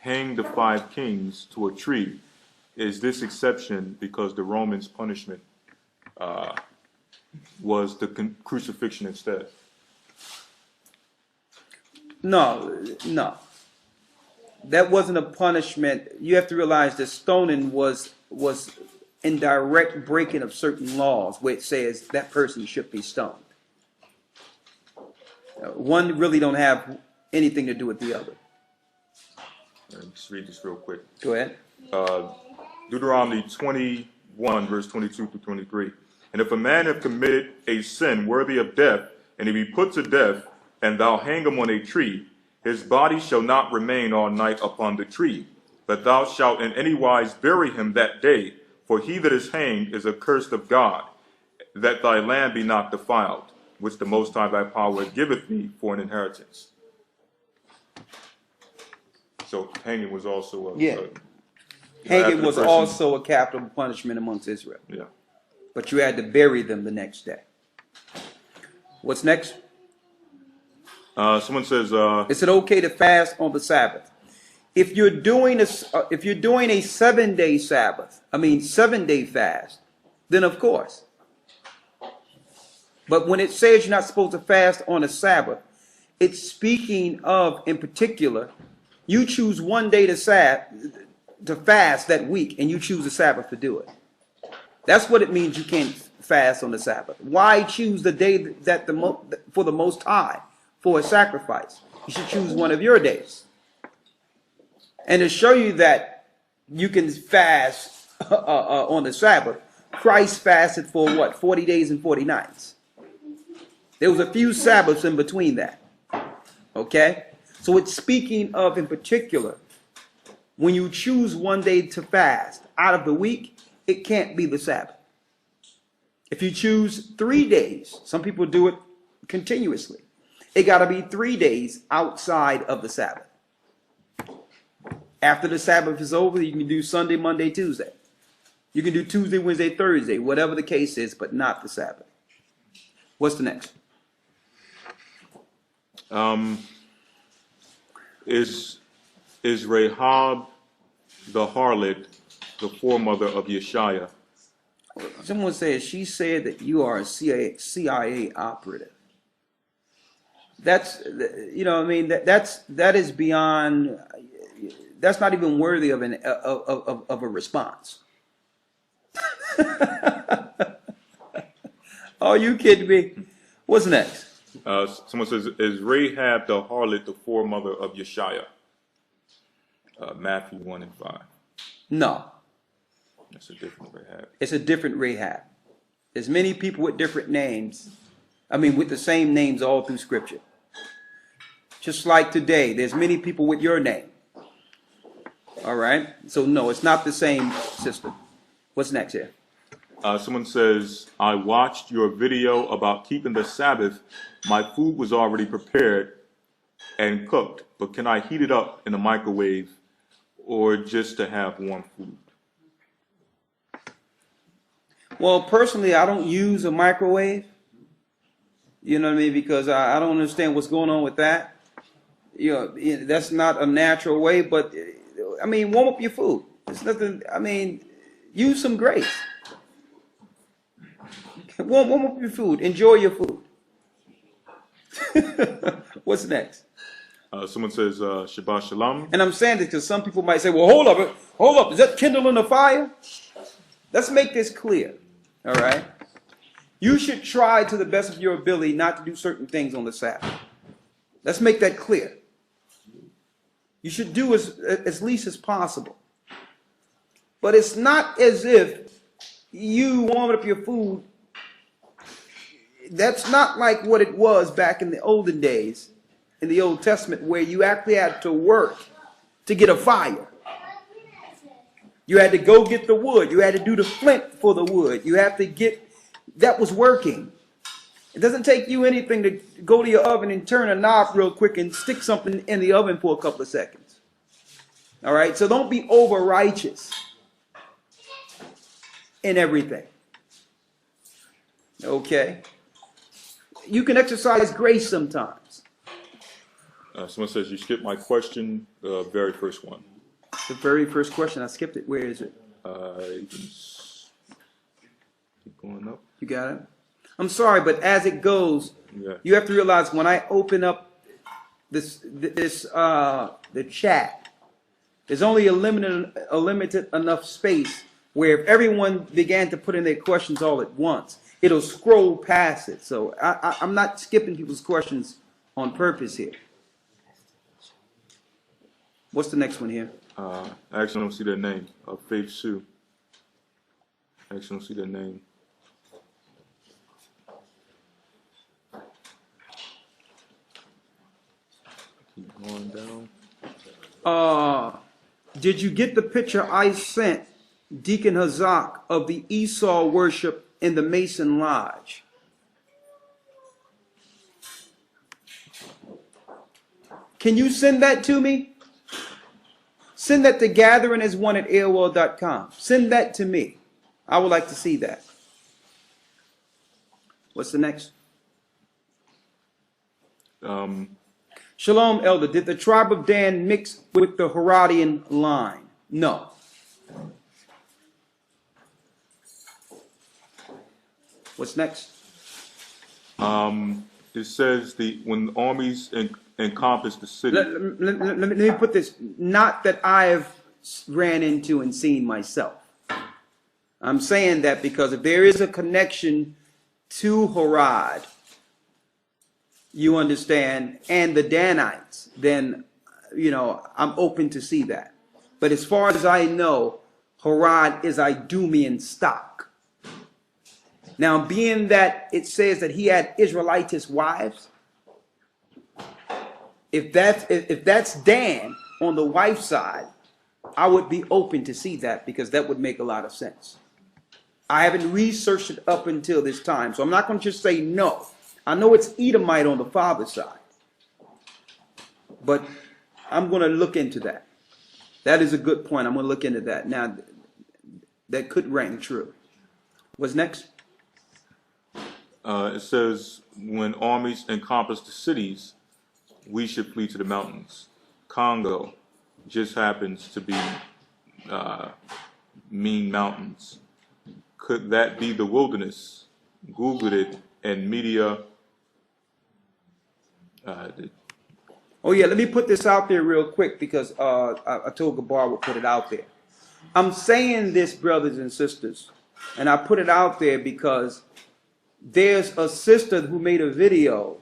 hang the 5 kings to a tree. Is this exception because the Romans' punishment was the crucifixion instead? No. That wasn't a punishment. You have to realize that stoning was in direct breaking of certain laws, where it says that person should be stoned. One really don't have anything to do with the other. Let me just read this real quick. Go ahead. Deuteronomy 21, verse 22 through 23. And if a man have committed a sin worthy of death, and he be put to death, and thou hang him on a tree, his body shall not remain all night upon the tree, but thou shalt in any wise bury him that day, for he that is hanged is accursed of God, that thy land be not defiled, which the Most High thy power giveth thee for an inheritance. So hanging was also hanging was also a capital punishment amongst Israel. Yeah. But you had to bury them the next day. What's next? Someone says, is it okay to fast on the Sabbath? If you're doing a 7-day Sabbath, 7-day fast, then of course. But when it says you're not supposed to fast on a Sabbath, it's speaking of, in particular, you choose one day to fast that week, and you choose a Sabbath to do it. That's what it means you can't fast on the Sabbath. Why choose the day that for the Most High for a sacrifice? You should choose one of your days. And to show you that you can fast on the Sabbath, Christ fasted for what? 40 days and 40 nights. There was a few Sabbaths in between that. Okay? So it's speaking of, in particular, when you choose one day to fast out of the week, it can't be the Sabbath. If you choose 3 days, some people do it continuously. It got to be 3 days outside of the Sabbath. After the Sabbath is over, you can do Sunday, Monday, Tuesday. You can do Tuesday, Wednesday, Thursday, whatever the case is, but not the Sabbath. What's the next? Is Rahab the harlot the foremother of Yeshaya? Someone says she said that you are a CIA operative. That's, you know, I mean, that is beyond. That's not even worthy of a response. Are you kidding me? What's next? Someone says, is Rahab the harlot the foremother of Yeshaya? Matthew 1 and 5. No. That's a different Rahab. It's a different Rahab. There's many people with different names. I mean, with the same names all through Scripture. Just like today, there's many people with your name. All right? So, no, it's not the same system. What's next here? Someone says, I watched your video about keeping the Sabbath. My food was already prepared and cooked, but can I heat it up in a microwave or just to have warm food? Well, personally, I don't use a microwave. You know what I mean? Because I don't understand what's going on with that. You know, that's not a natural way, but I mean, warm up your food. It's nothing, I mean, use some grace. Warm up your food. Enjoy your food. What's next? Someone says, Shabbat Shalom. And I'm saying this because some people might say, well, hold up. Is that kindling a fire? Let's make this clear. All right? You should try to the best of your ability not to do certain things on the Sabbath. Let's make that clear. You should do as least as possible. But it's not as if you warming up your food. That's not like what it was back in the olden days, in the Old Testament, where you actually had to work to get a fire. You had to go get the wood. You had to do the flint for the wood. You have to get, that was working. It doesn't take you anything to go to your oven and turn a knob real quick and stick something in the oven for a couple of seconds. All right? So don't be over righteous in everything. Okay? You can exercise grace sometimes. Someone says, you skipped my question, the very first one. The very first question, I skipped it. Where is it? You can keep going up. You got it? I'm sorry, but as it goes, you have to realize when I open up the chat, there's only a limited enough space where if everyone began to put in their questions all at once, it'll scroll past it. So I'm not skipping people's questions on purpose here. What's the next one here? I actually don't see their name. Faith Sue. I actually don't see their name. Keep going down. Did you get the picture I sent Deacon Hazak of the Esau worship in the Mason Lodge? Can you send that to me? Send that to gatheringasone@AOL.com. Send that to me. I would like to see that. What's the next? Shalom, Elder. Did the tribe of Dan mix with the Herodian line? No. What's next? It says when armies encompass the city. Let me put this. Not that I've ran into and seen myself. I'm saying that because if there is a connection to Herod, you understand, and the Danites, then, you know, I'm open to see that. But as far as I know, Herod is Idumean stock. Now, being that it says that he had Israelitish wives, if that's Dan on the wife's side, I would be open to see that because that would make a lot of sense. I haven't researched it up until this time, so I'm not going to just say no. I know it's Edomite on the father's side, but I'm going to look into that. That is a good point. I'm going to look into that. Now, that could ring true. What's next? It says, when armies encompass the cities, we should flee to the mountains. Congo just happens to be mean mountains. Could that be the wilderness? Googled it and media. Oh yeah, let me put this out there real quick because I told Gabar would put it out there. I'm saying this, brothers and sisters, and I put it out there because there's a sister who made a video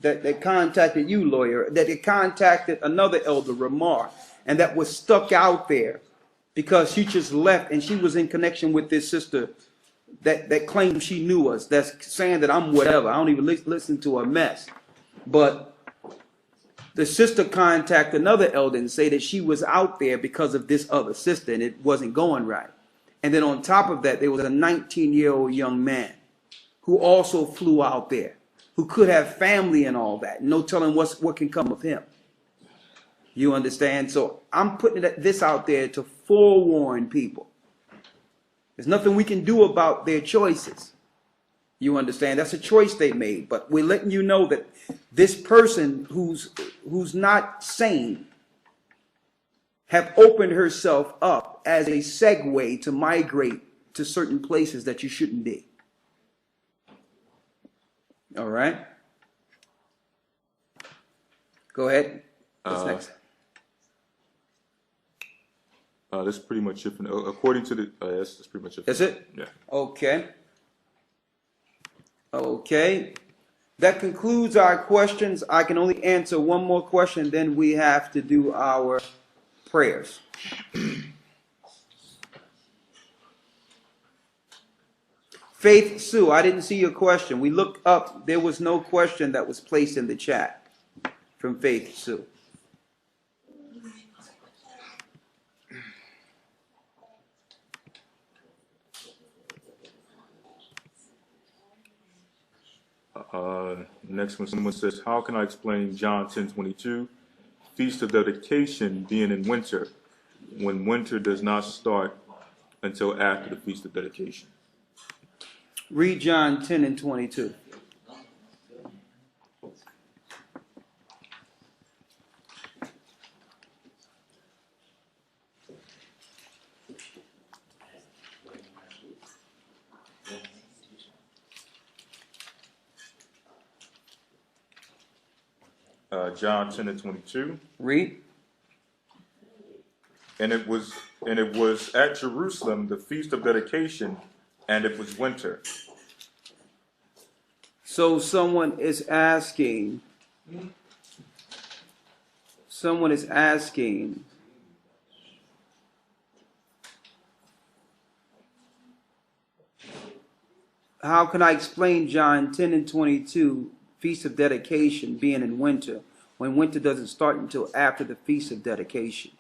that contacted you, lawyer, that it contacted another elder, Ramar, and that was stuck out there because she just left and she was in connection with this sister that claimed she knew us, that's saying that I'm whatever. I don't even listen to her mess. But the sister contacted another elder and say that she was out there because of this other sister and it wasn't going right. And then on top of that, there was a 19-year-old young man who also flew out there, who could have family and all that. No telling what can come of him. You understand? So I'm putting this out there to forewarn people. There's nothing we can do about their choices. You understand? That's a choice they made. But we're letting you know that this person who's not sane have opened herself up as a segue to migrate to certain places that you shouldn't be. All right. Go ahead. What's next? That's pretty much it. According to the, that's pretty much it. That's it? Yeah. Okay. Okay. That concludes our questions. I can only answer one more question, then we have to do our prayers. Faith Sue, I didn't see your question. We looked up, there was no question that was placed in the chat from Faith Sue. Next one, someone says, how can I explain John 10:22, Feast of Dedication being in winter, when winter does not start until after the Feast of Dedication? Read John 10:22. John 10:22. Read. And it was at Jerusalem the Feast of Dedication, and it was winter. So someone is asking, how can I explain John 10:22, Feast of Dedication being in winter, when winter doesn't start until after the Feast of Dedication?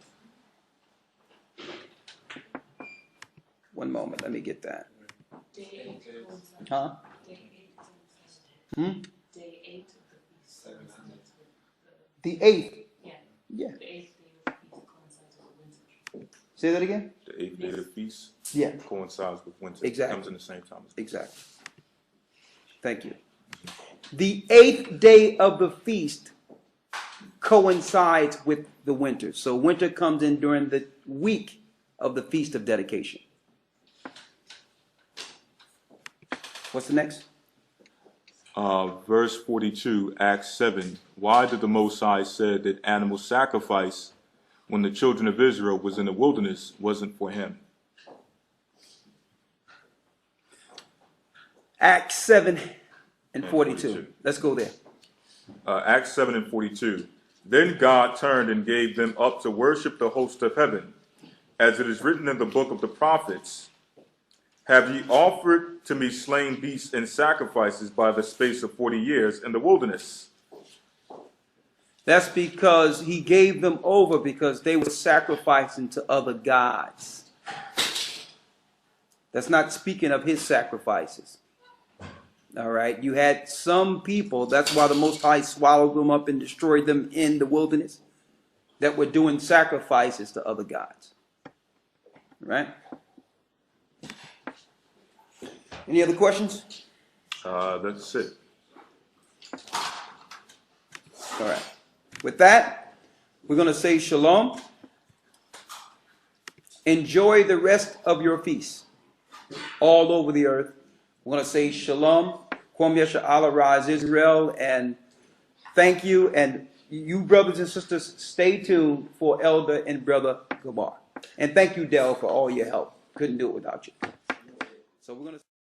One moment, let me get that. Huh? Day 8 of the feast. The 8th. Yeah. Yeah. The 8th day of the feast coincides with winter. Say that again? The 8th day of the feast Yeah. coincides with winter. Exactly. It comes in the same time. Exactly. Thank you. The 8th day of the feast coincides with the winter. So winter comes in during the week of the Feast of Dedication. What's the next? Verse 42, Acts 7. Why did the Most High say that animal sacrifice when the children of Israel was in the wilderness wasn't for him? Acts 7 and 42. Let's go there. Acts 7 and 42. Then God turned and gave them up to worship the host of heaven, as it is written in the book of the prophets, have ye offered to me slain beasts and sacrifices by the space of 40 years in the wilderness? That's because he gave them over because they were sacrificing to other gods. That's not speaking of his sacrifices. All right. You had some people, that's why the Most High swallowed them up and destroyed them in the wilderness, that were doing sacrifices to other gods. Right? Any other questions? That's it. All right. With that, we're going to say shalom. Enjoy the rest of your feast. all over the earth. We're going to say Shalom, Kwam Yasha Allah Rise Israel, and thank you. And you brothers and sisters, stay tuned for Elder and Brother Gabar. And thank you, Del, for all your help. Couldn't do it without you. So we're going to